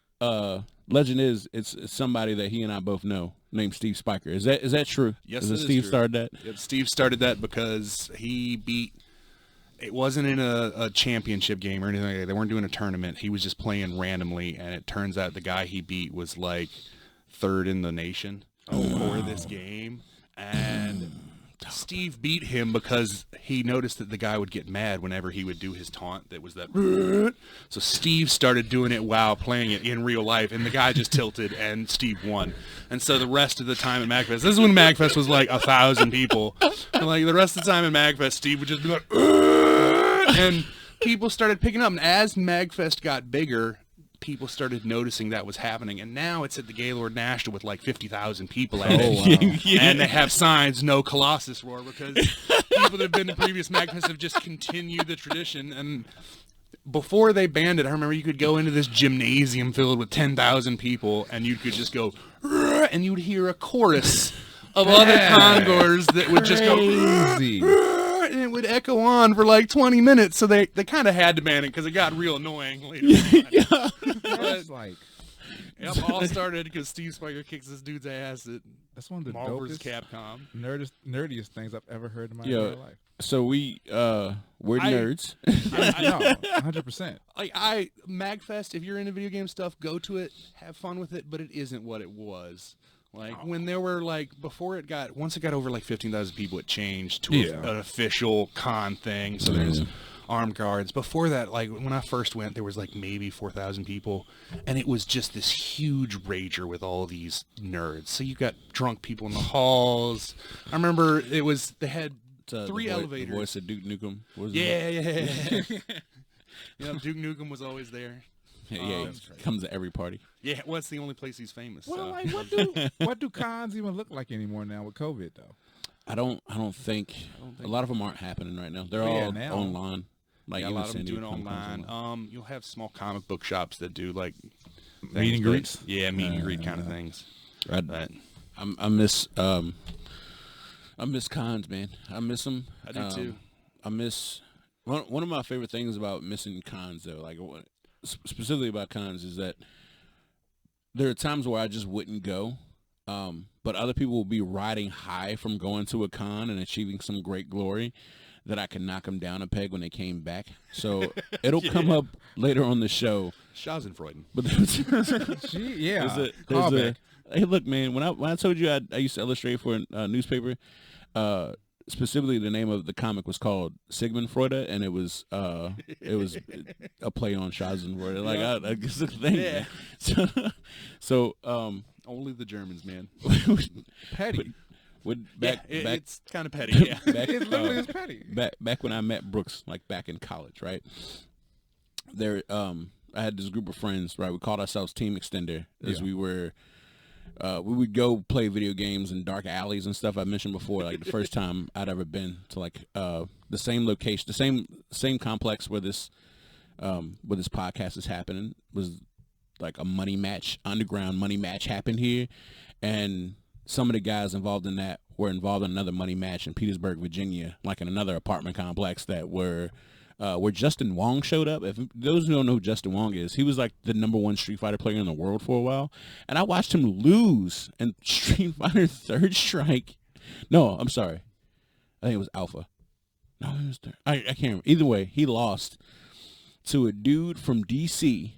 legend is it's somebody that he and I both know named Steve Spiker. Is that true? Yes, is Steve started that? Yep, Steve started that because he beat. It wasn't in a championship game or anything like that. They weren't doing a tournament. He was just playing randomly, and it turns out the guy he beat was like 3rd in the nation for this game. And Steve beat him because he noticed that the guy would get mad whenever he would do his taunt. That was that. So Steve started doing it while playing it in real life, and the guy just tilted, and Steve won. And so the rest of the time at MagFest, this is when MagFest was like 1,000 people. And like the rest of the time at MagFest, Steve would just be like, and people started picking up. And as MagFest got bigger, people started noticing that was happening, and now it's at the Gaylord National with like 50,000 people at it. Wow. And they have signs, no Colossus roar, because people that have been to previous MagFest have just continued the tradition. And before they banned it, I remember you could go into this gymnasium filled with 10,000 people, and you could just go, and you would hear a chorus of other congoers that would just go, and it would echo on for like 20 minutes. So they kind of had to ban it because it got real annoying later on. That's like... Yep, all started because Steve Spiker kicks this dude's ass at That's one of the Marvel vs. dopest, Capcom. nerdiest things I've ever heard in my entire life. So we're nerds. I know, 100%. Like MagFest, if you're into video game stuff, go to it, have fun with it, but it isn't what it was. Like when there were once it got over like 15,000 people, it changed to an official con thing. So there's armed guards. Before that, like when I first went, there was like maybe 4,000 people, and it was just this huge rager with all these nerds. So you got drunk people in the halls. I remember they had 3 elevators. The voice of Duke Nukem. Yeah, Duke Nukem was always there. Yeah, he comes to every party. Yeah, well, that's the only place he's famous. Well, so. like, what do cons even look like anymore now with COVID though? I don't think a lot of them aren't happening right now. They're all now. online. Like a lot of them doing it online. You'll have small comic book shops that do like meet and greets. Yeah, meet and greet kind of things. Right. I miss cons, man. I miss them. I do too. I miss one of my favorite things about missing cons though, like specifically about cons, is that there are times where I just wouldn't go, but other people will be riding high from going to a con and achieving some great glory that I can knock them down a peg when they came back. So it'll come up later on the show. Schadenfreude. But hey, look, man, when I told you I used to illustrate for a newspaper, specifically the name of the comic was called Sigmund Freud, and it was a play on Schadenfreude. Like I guess the thing. Yeah. So only the Germans, man. Petty. It's kind of petty. Yeah, It literally is petty. Back when I met Brooks, like back in college, right? There, I had this group of friends, right? We called ourselves Team Extender, as we would go play video games in dark alleys and stuff. I mentioned before, like the first time I'd ever been to like the same location, the same complex where this podcast is happening was like a underground money match happened here, and some of the guys involved in that were involved in another money match in Petersburg, Virginia, like in another apartment complex that where Justin Wong showed up. If those who don't know who Justin Wong is, he was like the #1 Street Fighter player in the world for a while, and I watched him lose in Street Fighter Third Strike. No, I'm sorry, I think it was Alpha. No, it was third. I can't remember. Either way, he lost to a dude from DC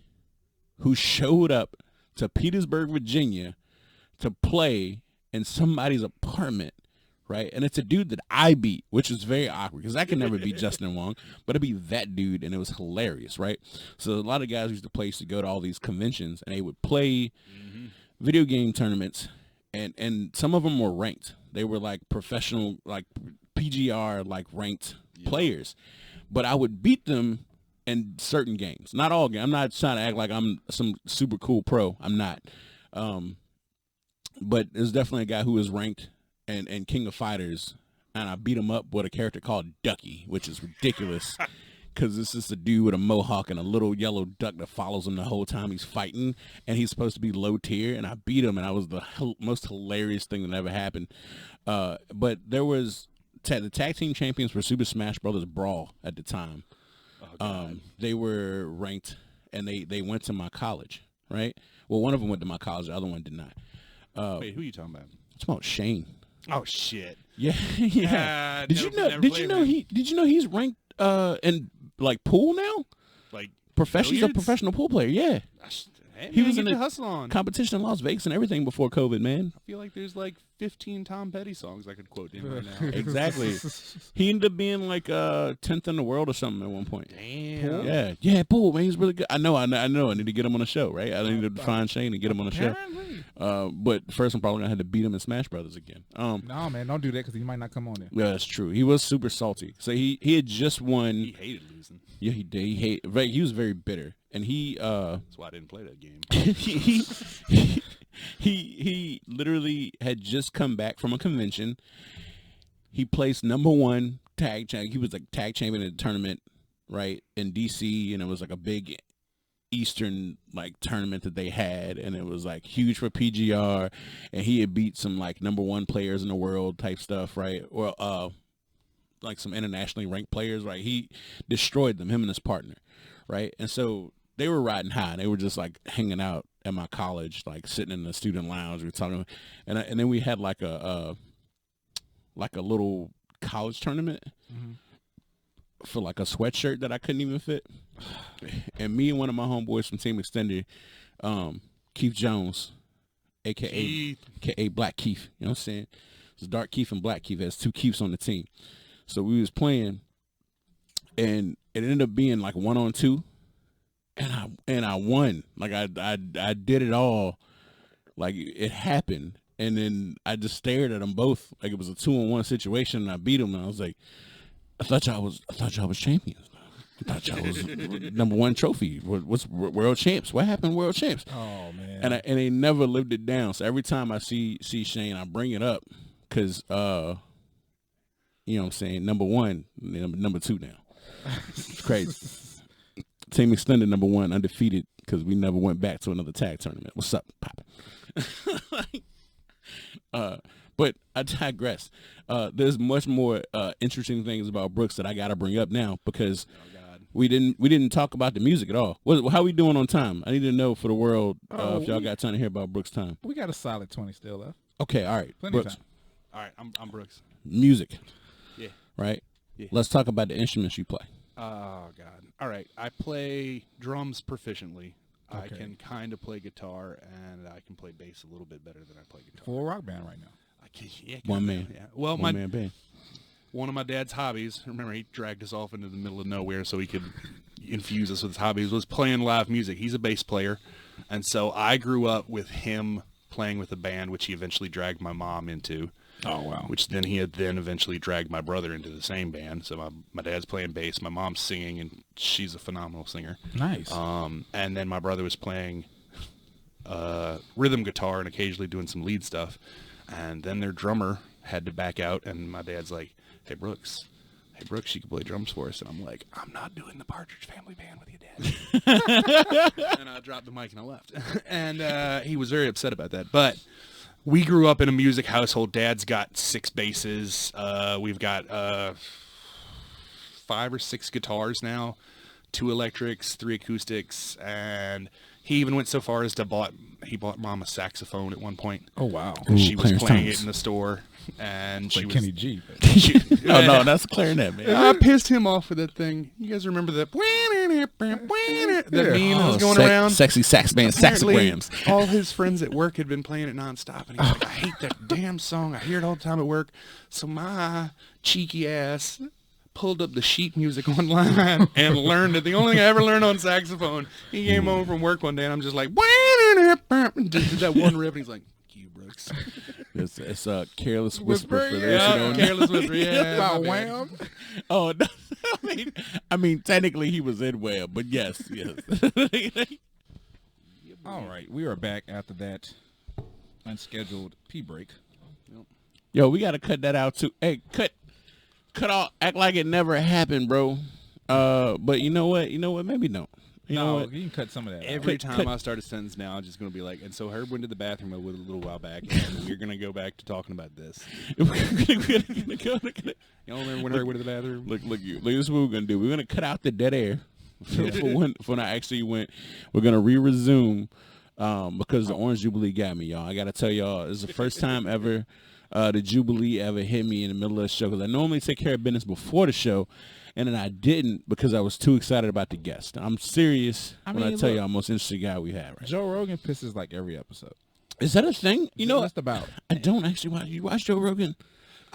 who showed up to Petersburg, Virginia, to play in somebody's apartment, right? And it's a dude that I beat, which is very awkward because I can never beat Justin Wong, but it'd be that dude, and it was hilarious, right? So a lot of guys used to go to all these conventions, and they would play video game tournaments, and some of them were ranked. They were like professional, like PGR, like ranked players, but I would beat them in certain games, not all games. I'm not trying to act like I'm some super cool pro. I'm not. But there's definitely a guy who was ranked and King of Fighters, and I beat him up with a character called Ducky, which is ridiculous because this is a dude with a mohawk and a little yellow duck that follows him the whole time he's fighting, and he's supposed to be low tier, and I beat him, and I was the most hilarious thing that ever happened. But there was the tag team champions for Super Smash Brothers Brawl at the time. They were ranked, and they went to my college, right? Well, one of them went to my college, the other one did not. Wait, who are you talking about? It's about Shane. Oh shit! Yeah, yeah. Did you know he's ranked in like pool now? Like he's a professional pool player. Yeah. Hey, man, he was in a hustle on competition in Las Vegas and everything before COVID, man. I feel like there's like 15 Tom Petty songs I could quote him right now. Exactly. He ended up being like 10th in the world or something at one point. Damn. Yeah, pool, man. He's really good. I know. I need to get him on the show, right? I need to find Shane and get him on the show. But first, I'm probably gonna have to beat him in Smash Brothers again. No, man, don't do that because he might not come on there. Yeah, that's true. He was super salty. So he had just won. He hated losing. Yeah, he did. He was very bitter, and he. That's why I didn't play that game. he literally had just come back from a convention. He placed #1 tag champ. He was like tag champion in the tournament, right, in DC, and it was like a big Eastern like tournament that they had, and it was like huge for PGR, and he had beat some like #1 players in the world type stuff, right, or like some internationally ranked players, right. He destroyed them, him and his partner, right, and so they were riding high, and they were just like hanging out, at my college, like sitting in the student lounge. We were talking, and then we had like a little college tournament for like a sweatshirt that I couldn't even fit. And me and one of my homeboys from Team Extended, Keith Jones, aka Black Keith, you know what I'm saying? It's Dark Keith and Black Keith. There's 2 Keiths on the team. So we was playing, and it ended up being like 1-on-2, and I won. Like I did it all, like it happened, and then I just stared at them both like it was a 2-on-1 situation, and I beat them. And I was like, I thought y'all was champions. I thought y'all was #1 trophy. What's world champs? What happened, world champs? Oh man! And they never lived it down. So every time I see Shane, I bring it up because you know what I'm saying, #1, #2 now. It's crazy. Team Extended #1, undefeated, because we never went back to another tag tournament. What's up, Pop? But I digress. There's much more interesting things about Brooks that I got to bring up now, because we didn't talk about the music at all. How we doing on time? I need to know for the world if y'all got time to hear about Brooks' time. We got a solid 20 still left. Okay, all right. Plenty Brooks. of time. All right, I'm Brooks. Music. Yeah. Right? Yeah. Let's talk about the instruments you play. Oh, God. All right. I play drums proficiently. Okay. I can kind of play guitar, and I can play bass a little bit better than I play guitar. Full rock band right now. I can, yeah, One man. Yeah. Well, One man band. one of my dad's hobbies, remember he dragged us off into the middle of nowhere so he could infuse us with his hobbies, was playing live music. He's a bass player, and so I grew up with him playing with a band, which he eventually dragged my mom into. Oh wow! Which then he had eventually dragged my brother into the same band. So my dad's playing bass, my mom's singing, and she's a phenomenal singer. Nice. And then my brother was playing rhythm guitar and occasionally doing some lead stuff. And then their drummer had to back out, and my dad's like, hey Brooks, you can play drums for us. And I'm like, I'm not doing the Partridge Family Band with you, Dad. And I dropped the mic and I left. And he was very upset about that. But we grew up in a music household. Dad's got 6 basses. We've got 5 or 6 guitars now, 2 electrics, 3 acoustics, and he even went so far as to bought Mom a saxophone at one point. Oh wow! She was Clarence playing Thomas. it in the store, and she Like was Kenny G. No, that's clarinet, man. I pissed him off with that thing. You guys remember that meme that was going around? Sexy sax band, Apparently, saxograms. all his friends at work had been playing it nonstop, and he was like, I hate that damn song. I hear it all the time at work. So my cheeky ass pulled up the sheet music online and learned it. The only thing I ever learned on saxophone. He came home from work one day, and I'm just like, did that one riff, and he's like, you Brooks. It's a Careless Whisper for those who Yeah, don't know. Careless Whisper, yeah. About my bad. Wham. Oh, no, I mean, technically he was in Wham, but yes. All right, we are back after that unscheduled pee break. Yo, we got to cut that out too. Hey, cut off. Act like it never happened, bro. But you know what? Maybe don't. You know what? You can cut some of that. Every Cut- time I start a sentence now, I'm just going to be like, and so Herb went to the bathroom a little while back, and we're going to go back to talking about this. Y'all remember when Herb went to the bathroom? Look, this is what we're gonna do. We're gonna cut out the dead air for when I actually went. We're gonna resume because the Orange Jubilee got me, y'all. I gotta tell y'all, this is the first time ever the Jubilee ever hit me in the middle of the show, because I normally take care of business before the show, and then I didn't because I was too excited about the guest. I'm serious when I tell you I'm the most interesting guy we have. Right? Joe Rogan pisses like every episode. Is that a thing? You know, Just about. I don't actually watch. You watch Joe Rogan?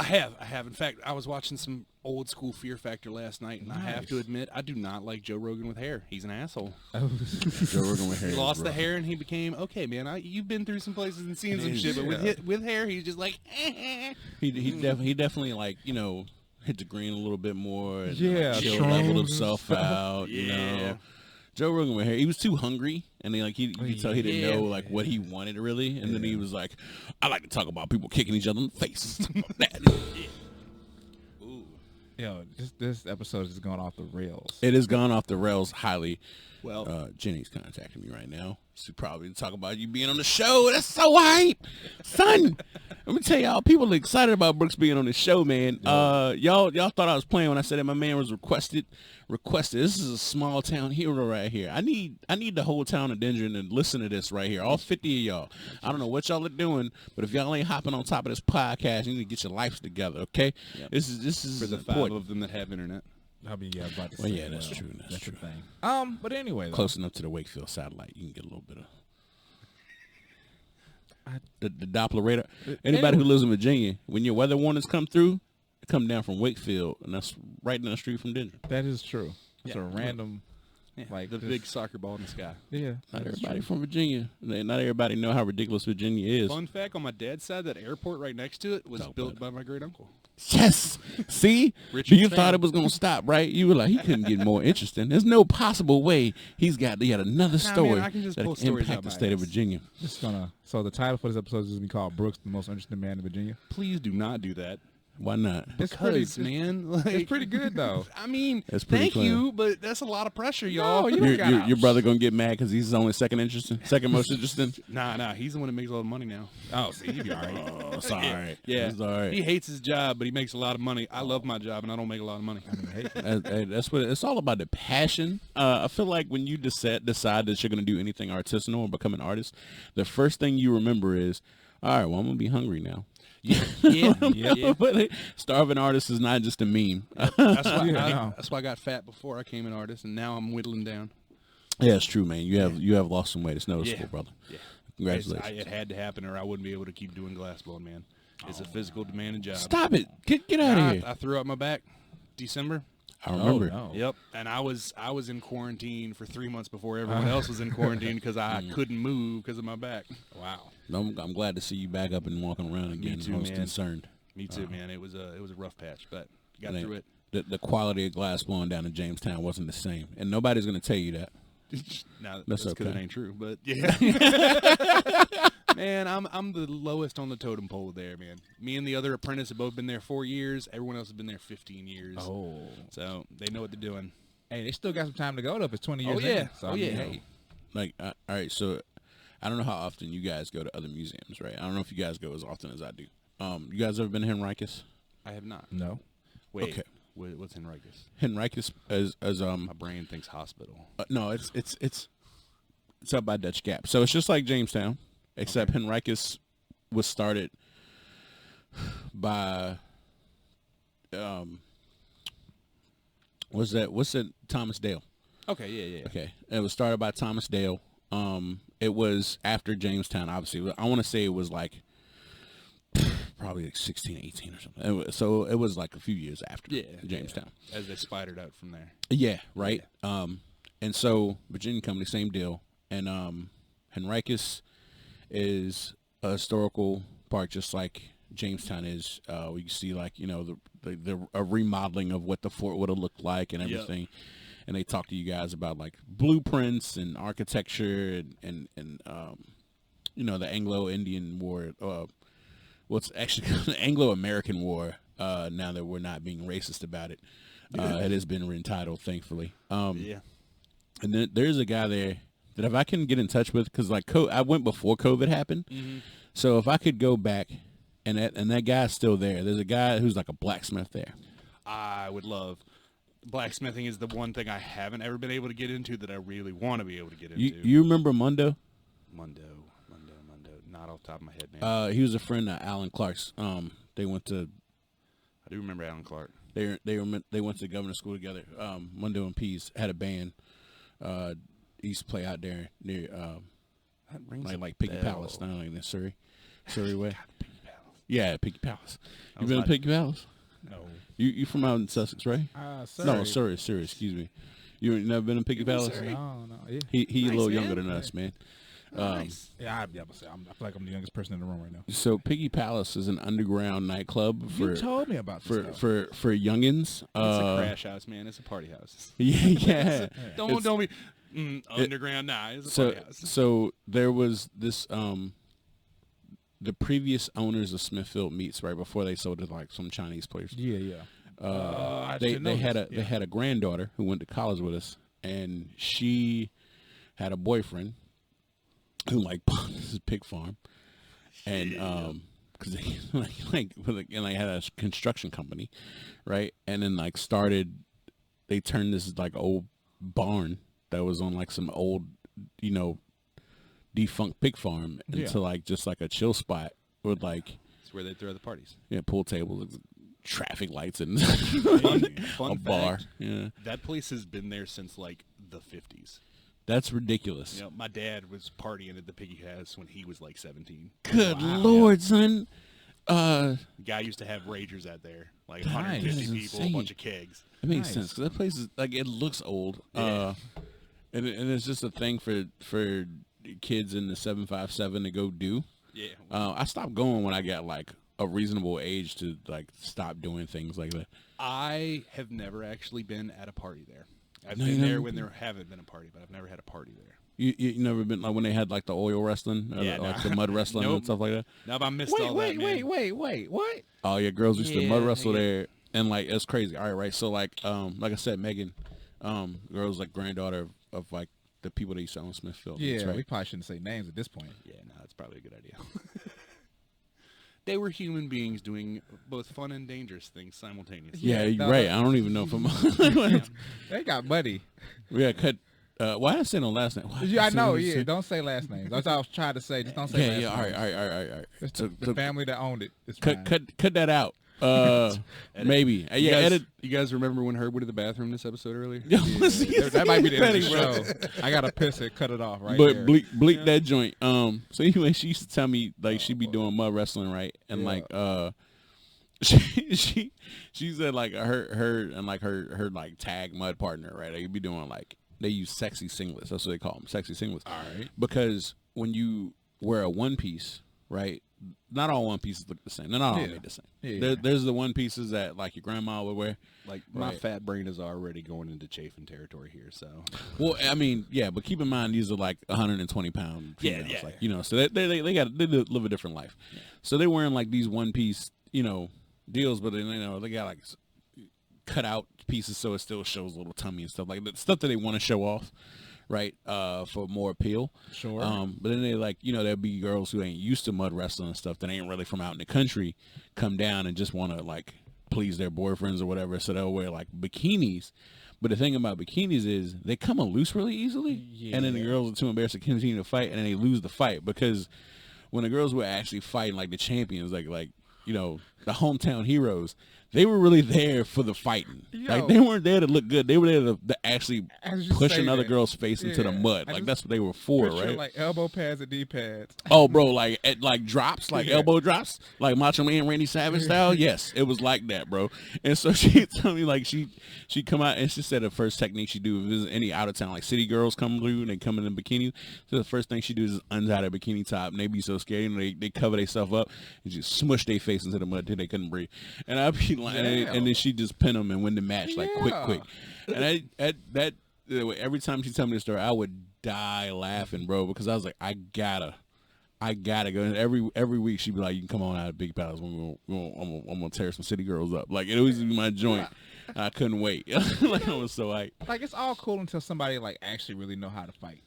I have. In fact, I was watching some old school Fear Factor last night, and I have to admit, I do not like Joe Rogan with hair. He's an asshole. Joe Rogan with hair. He lost the hair, and he became, okay, man, you've been through some places and seen some shit, but with hair, he's just like, He definitely, like, you know, hit the green a little bit more. And, Yeah, like, chill, shrooms leveled and himself out. You know, Joe Rogan with hair. He was too hungry, and then, like, you could tell he didn't know like what he wanted really. And then he was like, "I like to talk about people kicking each other in the face." Yo, this episode is going off the rails. It has gone off the rails highly. well, Jenny's contacting me right now. She probably talk about you being on the show. That's so hype, son. Let me tell y'all, people are excited about Brooks being on the show, man. Y'all thought I was playing when I said that my man was requested. This is a small town hero right here. I need the whole town of Denver to listen to this right here. All 50 of y'all. I don't know what y'all are doing, but if y'all ain't hopping on top of this podcast, you need to get your lives together, okay? Yep. This is for the important. 5 of them that have internet. I mean, yeah, about to Well, say, yeah, that's true. That's true. the thing. But anyway, Close enough to the Wakefield satellite, you can get a little bit of the Doppler radar. Anybody who lives in Virginia, when your weather warnings come through, they come down from Wakefield, and that's right down the street from Denver. that is true. It's a random, like the big soccer ball in the sky. Yeah, Not everybody from Virginia. Not everybody know how ridiculous Virginia is. Fun fact, on my dad's side, that airport right next to it was built by my great uncle. Yes. See? You thought it was going to stop, right? You were like, he couldn't get more interesting. There's no possible way he had another story I can just pull that stories impact out the my state of ass. Virginia. So the title for this episode is going to be called Brooks, the most interesting man in Virginia. Please do not do that. Why not? Because, man, like, It's pretty good though. I mean, That's pretty thank fun. you, but that's a lot of pressure, y'all. No, you Your brother going to get mad because he's only second most interesting? Nah, he's the one that makes all the money now. Oh, see, you be all right. Oh, it's all right. Yeah, It's all right. he hates his job, but he makes a lot of money. I love my job, and I don't make a lot of money. Hey, that's what it's all about, the passion. I feel like when you decide that you're going to do anything artisanal or become an artist, the first thing you remember is, all right, well, I'm going to be hungry now. Yeah. But starving artist is not just a meme. That's why I got fat before I came an artist, and now I'm whittling down. Yeah, it's true, man. You have lost some weight. It's noticeable, brother. Yeah. Congratulations. It had to happen, or I wouldn't be able to keep doing glassblowing, man. It's a physical demanding job. Stop it. Get out of here. I threw out my back December. I remember. No. Yep, and I was in quarantine for 3 months before everyone else was in quarantine because I couldn't move because of my back. Wow. I'm glad to see you back up and walking around again. too, I was man. concerned. Me too, man. It was a rough patch, but got And through it. The quality of glass blowing down in Jamestown wasn't the same, and nobody's going to tell you that. Now That's because okay. it ain't true, but yeah. Man, I'm the lowest on the totem pole there, man. Me and the other apprentice have both been there 4 years. Everyone else has been there 15 years. Oh. So they know what they're doing. Hey, they still got some time to go though. If it's 20 years. yeah. In, so Oh, I mean, yeah. Hey. Like, all right, so I don't know how often you guys go to other museums, right? I don't know if you guys go as often as I do. You guys ever been to Henricus? I have not. No. Wait. Okay. What's Henricus? Henricus as My brain thinks hospital. no, it's up by Dutch Gap. So it's just like Jamestown, except Henricus was started by what's that Thomas Dale. Okay, yeah. Okay. It was started by Thomas Dale. It was after Jamestown, obviously. I want to say it was like probably like 16, 18 or something. So it was like a few years after Jamestown. Yeah. As they spidered out from there. Yeah, right. And so Virginia Company, same deal. And Henricus is a historical park just like Jamestown is. We can see like, the a remodeling of what the fort would have looked like and everything. Yep. And they talk to you guys about like blueprints and architecture and the Anglo-Indian War. What's actually the Anglo-American War. Now that we're not being racist about it, it has been retitled, thankfully. Yeah. And then there's a guy there that if I can get in touch with, because like I went before COVID happened, so if I could go back and that guy's still there. There's a guy who's like a blacksmith there. I would love. Blacksmithing is the one thing I haven't ever been able to get into that I really want to be able to get into. You remember Mundo? Mundo. Not off the top of my head, man. He was a friend of Alan Clark's. They went to. I do remember Alan Clark. They went to governor school together. Mundo and Pease had a band. He used to play out there near like Piggy Palace, not like in Surrey way. Piggy Palace. Yeah, Piggy Palace. You been to Piggy Palace? No. You from out in Sussex, right? Surrey. No, Surrey. Excuse me. You never been in Piggy Palace? No. Yeah. He Nice, a little man. younger than us, man. Nice. Yeah, I feel like I'm the youngest person in the room right now. So Piggy Palace is an underground nightclub for You told me about this for youngins. It's a crash house, man. It's a party house. Yeah. Don't be underground. Nah, it's a party house. So there was this the previous owners of Smithfield Meats, right before they sold it like some Chinese place. Yeah. They had a granddaughter who went to college with us, and she had a boyfriend in like this is pig farm, and because they like had a construction company, right? And then like they turned this like old barn that was on like some old, defunct pig farm into like just like a chill spot with like. It's where they throw the parties. Yeah, pool tables, traffic lights, and Fun a bar. Fact, yeah, that place has been there since like the 50s. That's ridiculous. You know, my dad was partying at the Piggy House when he was like 17. Good Lord, son. The guy used to have ragers out there, like 150 people, insane. a bunch of kegs. It makes sense because that place is like it looks old, and it's just a thing for kids in the 757 to go do. Yeah. I stopped going when I got like a reasonable age to like stop doing things like that. I have never actually been at a party there. I've been there when there haven't been a party, but I've never had a party there. You never been like when they had like the oil wrestling, like the mud wrestling and stuff like that? No, but I missed all that, man. Wait, what? Oh yeah, girls used to mud wrestle there, and like it's crazy. All right, so like I said, Megan, girls like granddaughter of like the people that used to own Smithfield. Yeah, right? we probably shouldn't say names at this point. Yeah, no, that's probably a good idea. They were human beings doing both fun and dangerous things simultaneously. Yeah, you're right. I don't even know if I'm. They got buddy. Yeah, cut. Why did I say no last name? I know. Yeah, don't say last names. That's what I was trying to say. Just don't say last names. All right. It's the family that owned it. It's cut that out. Maybe. Edit. You guys remember when Herb went to the bathroom this episode earlier? That might be the end of the show. I gotta piss it. Cut it off right but there. bleep that joint. So anyway, she used to tell me like she'd be doing mud wrestling, right? And like she said like her and like her like tag mud partner, right? They'd be doing like they use sexy singlets. That's what they call them, sexy singlets. All right. Because when you wear a one piece, right? Not all one pieces look the same. They're not all made the same. Yeah. There's the one pieces that like your grandma would wear. Like my fat brain is already going into chafing territory here. So, well, I mean, yeah, but keep in mind these are like 120 pound females, so they live a different life. Yeah. So they're wearing like these one piece, deals, but then they got like cut out pieces so it still shows a little tummy and stuff like that. Stuff that they want to show off. Right, for more appeal. Sure. But then they like, there'll be girls who ain't used to mud wrestling and stuff that ain't really from out in the country come down and just want to like please their boyfriends or whatever. So they'll wear like bikinis. But the thing about bikinis is they come loose really easily. Yeah. And then the girls are too embarrassed to continue to fight and then they lose the fight because when the girls were actually fighting like the champions, like the hometown heroes, they were really there for the fighting. Like they weren't there to look good. They were there to actually push another girl's face into the mud. Like that's what they were for, right? Like elbow pads and D pads. Oh, bro, like drops, like elbow drops, like Macho Man Randy Savage style. Yes, it was like that, bro. And so she told me like she come out and she said the first technique she do if there's any out of town like city girls come through and they come in bikinis. So the first thing she do is untie their bikini top and they be so scared and they cover themselves up and just smush their face into the mud till they couldn't breathe. And I'd be like, and then she just pin them and win the match like quick. And that every time she told me the story, I would die laughing, bro, because I was like, I gotta go. And every week she'd be like, you can come on out of Big Palace. I'm gonna tear some city girls up. Like it was my joint. I couldn't wait. Like I was so hyped. Like it's all cool until somebody like actually really know how to fight.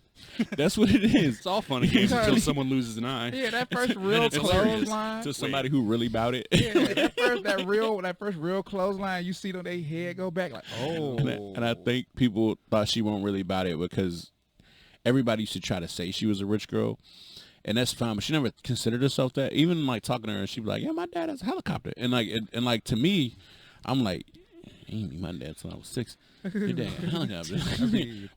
That's what it is. It's all fun and games until someone loses an eye. Yeah, that first real clothesline. To somebody who really bout it. Yeah, that first real clothesline, you see them, they head go back like, oh. And I think people thought she won't really bout it because everybody used to try to say she was a rich girl. And that's fine, but she never considered herself that. Even like talking to her, she'd be like, "Yeah, my dad has a helicopter." And like to me, I'm like, "Ain't my dad till I was 6. Your dad had a helicopter."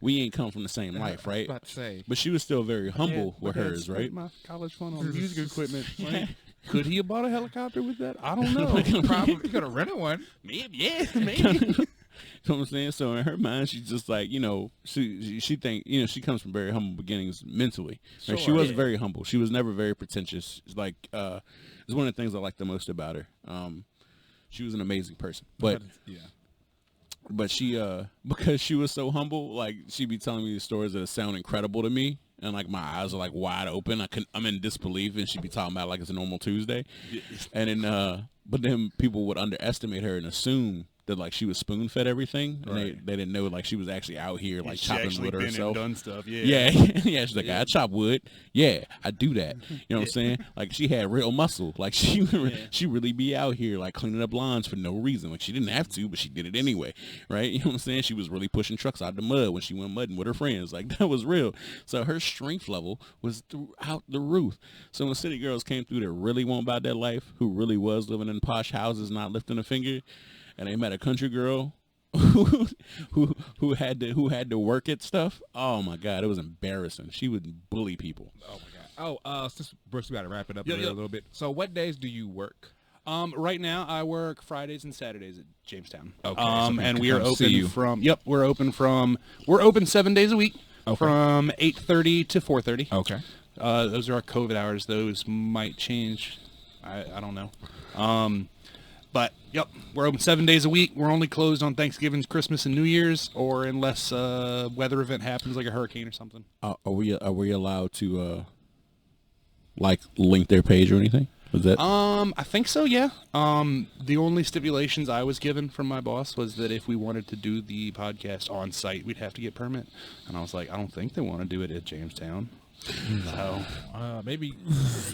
We ain't come from the same life, right? About to say. But she was still very humble with hers, right? My college fund on music equipment. Like, could he have bought a helicopter with that? I don't know. Probably could have rented one. Maybe. You know what I'm saying? So in her mind, she's just like, she think, she comes from very humble beginnings mentally. Sure, she was very humble. She was never very pretentious. It's like, it's one of the things I like the most about her. She was an amazing person, but she, because she was so humble, like she'd be telling me these stories that sound incredible to me. And like my eyes are like wide open. I'm in disbelief, and she'd be talking about it like it's a normal Tuesday. And then, but then people would underestimate her and assume that like she was spoon fed everything, and Right. they didn't know like she was actually out here like She chopping actually wood been herself. and done stuff. Yeah, yeah. She's like, I chop wood. Yeah, I do that. You know what I'm saying? Like she had real muscle. Like she really be out here like cleaning up lawns for no reason. Like she didn't have to, but she did it anyway, right? You know what I'm saying? She was really pushing trucks out the mud when she went mudding with her friends. Like that was real. So her strength level was throughout the roof. So when city girls came through that really want about that life, who really was living in posh houses, not lifting a finger, and they met a country girl who had to work at stuff. Oh my God, it was embarrassing. She would bully people. Oh my God. Since Brooks, we got to wrap it up a little bit. So what days do you work? Right now I work Fridays and Saturdays at Jamestown. Okay, And we are come see you. we're open 7 days a week from 8:30 to 4:30. Okay. Those are our COVID hours. Those might change. I don't know. But yep, we're open 7 days a week. We're only closed on Thanksgiving, Christmas, and New Year's, or unless weather event happens like a hurricane or something. Are we allowed to like link their page or anything? Was that? I think so. Yeah. The only stipulations I was given from my boss was that if we wanted to do the podcast on site, we'd have to get permit. And I was like, I don't think they want to do it at Jamestown. So Maybe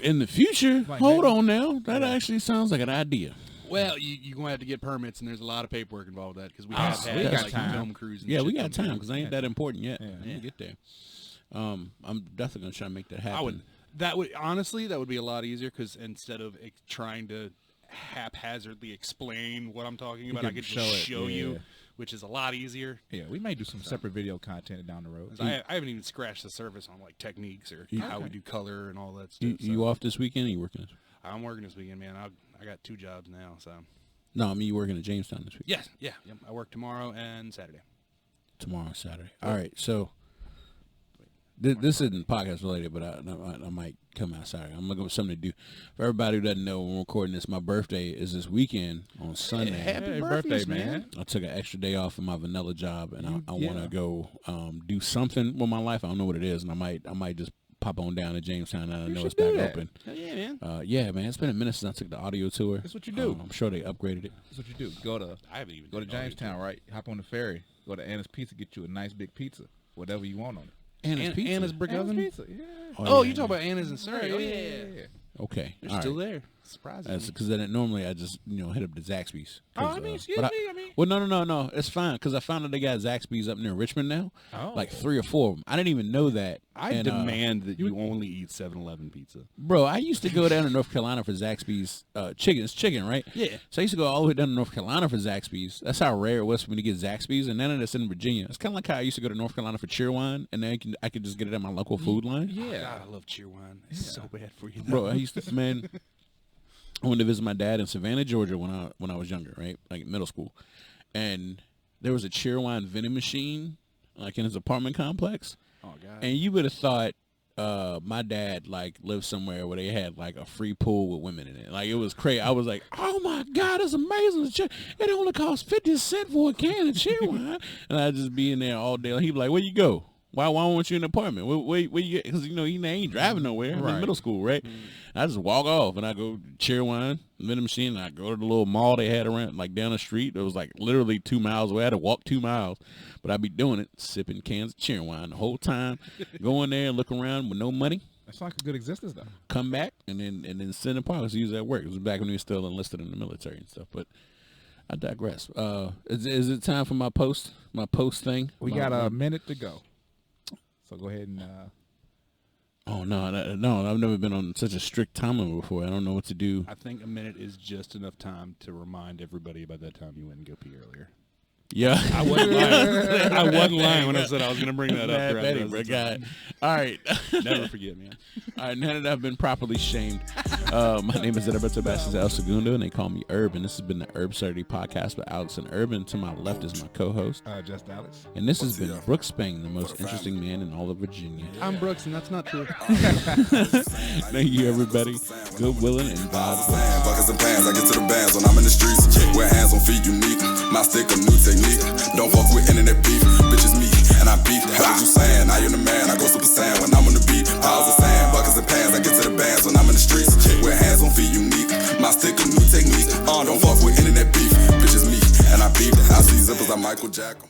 in the future. Like Hold maybe- on now. That actually sounds like an idea. well, you're going to have to get permits, and there's a lot of paperwork involved with that because we Oh, have so had we got like time. film crews. And Yeah, shit we got come time through. because ain't that important yet. Yeah. We'll get there. I'm definitely gonna try to make that happen. That would be a lot easier because instead of trying to haphazardly explain what I'm talking about, I could could show just it, show yeah. you, which is a lot easier. Yeah, we may do some separate video content down the road. 'Cause I haven't even scratched the surface on like techniques or how we do color and all that stuff. You off this weekend? Or you working? I'm working this weekend, man. I got 2 jobs now, so No, I mean you working at Jamestown this week. yes, yeah. I work tomorrow and Saturday. Tomorrow, Saturday. All right, so this isn't podcast related, but I might come out Saturday. I'm looking for something to do. For everybody who doesn't know, when we're recording this, my birthday is this weekend on Sunday. Happy birthday, man. I took an extra day off of my vanilla job, and I want to go do something with my life. I don't know what it is, and I might just pop on down to Jamestown now. I know it's back open. Hell yeah, man. Yeah, man. It's been a minute since I took the audio tour. That's what you do. I'm sure they upgraded it. That's what you do. Go to I haven't even go to done all these Jamestown, right? Hop on the ferry. Go to Anna's Pizza. Get you a nice big pizza, whatever you want on it. Anna's Pizza. Anna's Brick Oven. Pizza, yeah. Oh, yeah, you talk about Anna's and Surrey. Oh yeah. Okay. They're all still right. there. Surprising. Because then normally I just hit up the Zaxby's. Excuse but me. Well, no, it's fine because I found out they got Zaxby's up near Richmond now. Oh. Like 3 or 4 of them. I didn't even know that. I And, demand that you only eat 7-Eleven pizza. bro, I used to go down to North Carolina for Zaxby's chicken. It's chicken, right? Yeah. So I used to go all the way down to North Carolina for Zaxby's. That's how rare it was for me to get Zaxby's. And then it's in Virginia. It's kind of like how I used to go to North Carolina for Cheerwine, and then I could just get it at my local food line. Yeah. God, I love Cheerwine. It's so bad for you. Bro, I used to, man, I went to visit my dad in Savannah, Georgia when I was younger, right? Like middle school. And there was a Cheerwine vending machine like in his apartment complex. Oh, God. And you would have thought my dad like lived somewhere where they had like a free pool with women in it. Like it was crazy. I was like, oh my God, it's amazing. It only costs 50 cents for a can of Cheerwine. And I'd just be in there all day. He'd be like, where you go? Why won't you in an apartment? Where you get? Because, he ain't driving nowhere. I'm in middle school, right? I just walk off, and I go Cheerwine, vending machine, and I go to the little mall they had around, like down the street. It was like literally 2 miles away. I had to walk 2 miles. But I'd be doing it, sipping cans of Cheerwine the whole time, go in there and look around with no money, That's like a good existence, though. come back, and then sit in the park. Use that work. It was back when we were still enlisted in the military and stuff. But I digress. Is it time for my post thing? We got a minute to go. So go ahead and... Oh, no, I've never been on such a strict timer before. I don't know what to do. I think a minute is just enough time to remind everybody about that time you went and go pee earlier. Yeah. I wasn't lying. I wasn't lying when I said I was going to bring that up. Mad throughout Betty, the rest bro, of the God. time. All right. Never forget, man. All right, now that I've been properly shamed, my name is Herbsurdity Podcast El Segundo, and they call me Herb, and this has been the Herbsurdity Podcast with Alex and Herb, and to my left is my co-host, just Alex. and this has been Brooks Spang, the most interesting man in all of Virginia. I'm Brooks, and that's not true. Thank you, everybody. Good willing and vibes. Buckets and pans, I get to the bands when I'm in the streets. Wear hands on feet unique. My stick a new technique. Don't fuck with internet beef. Bitches me and I beat. The hell is you saying? I am the man. I go super saiyan when I'm on the beat. Piles of sand, buckets and pans. I get to the bands when I'm in the streets. Wear hands on feet unique. My stick a new technique. Don't fuck with internet beef. Bitches me and I beat. beat. I see zippers, I Michael Jack 'em.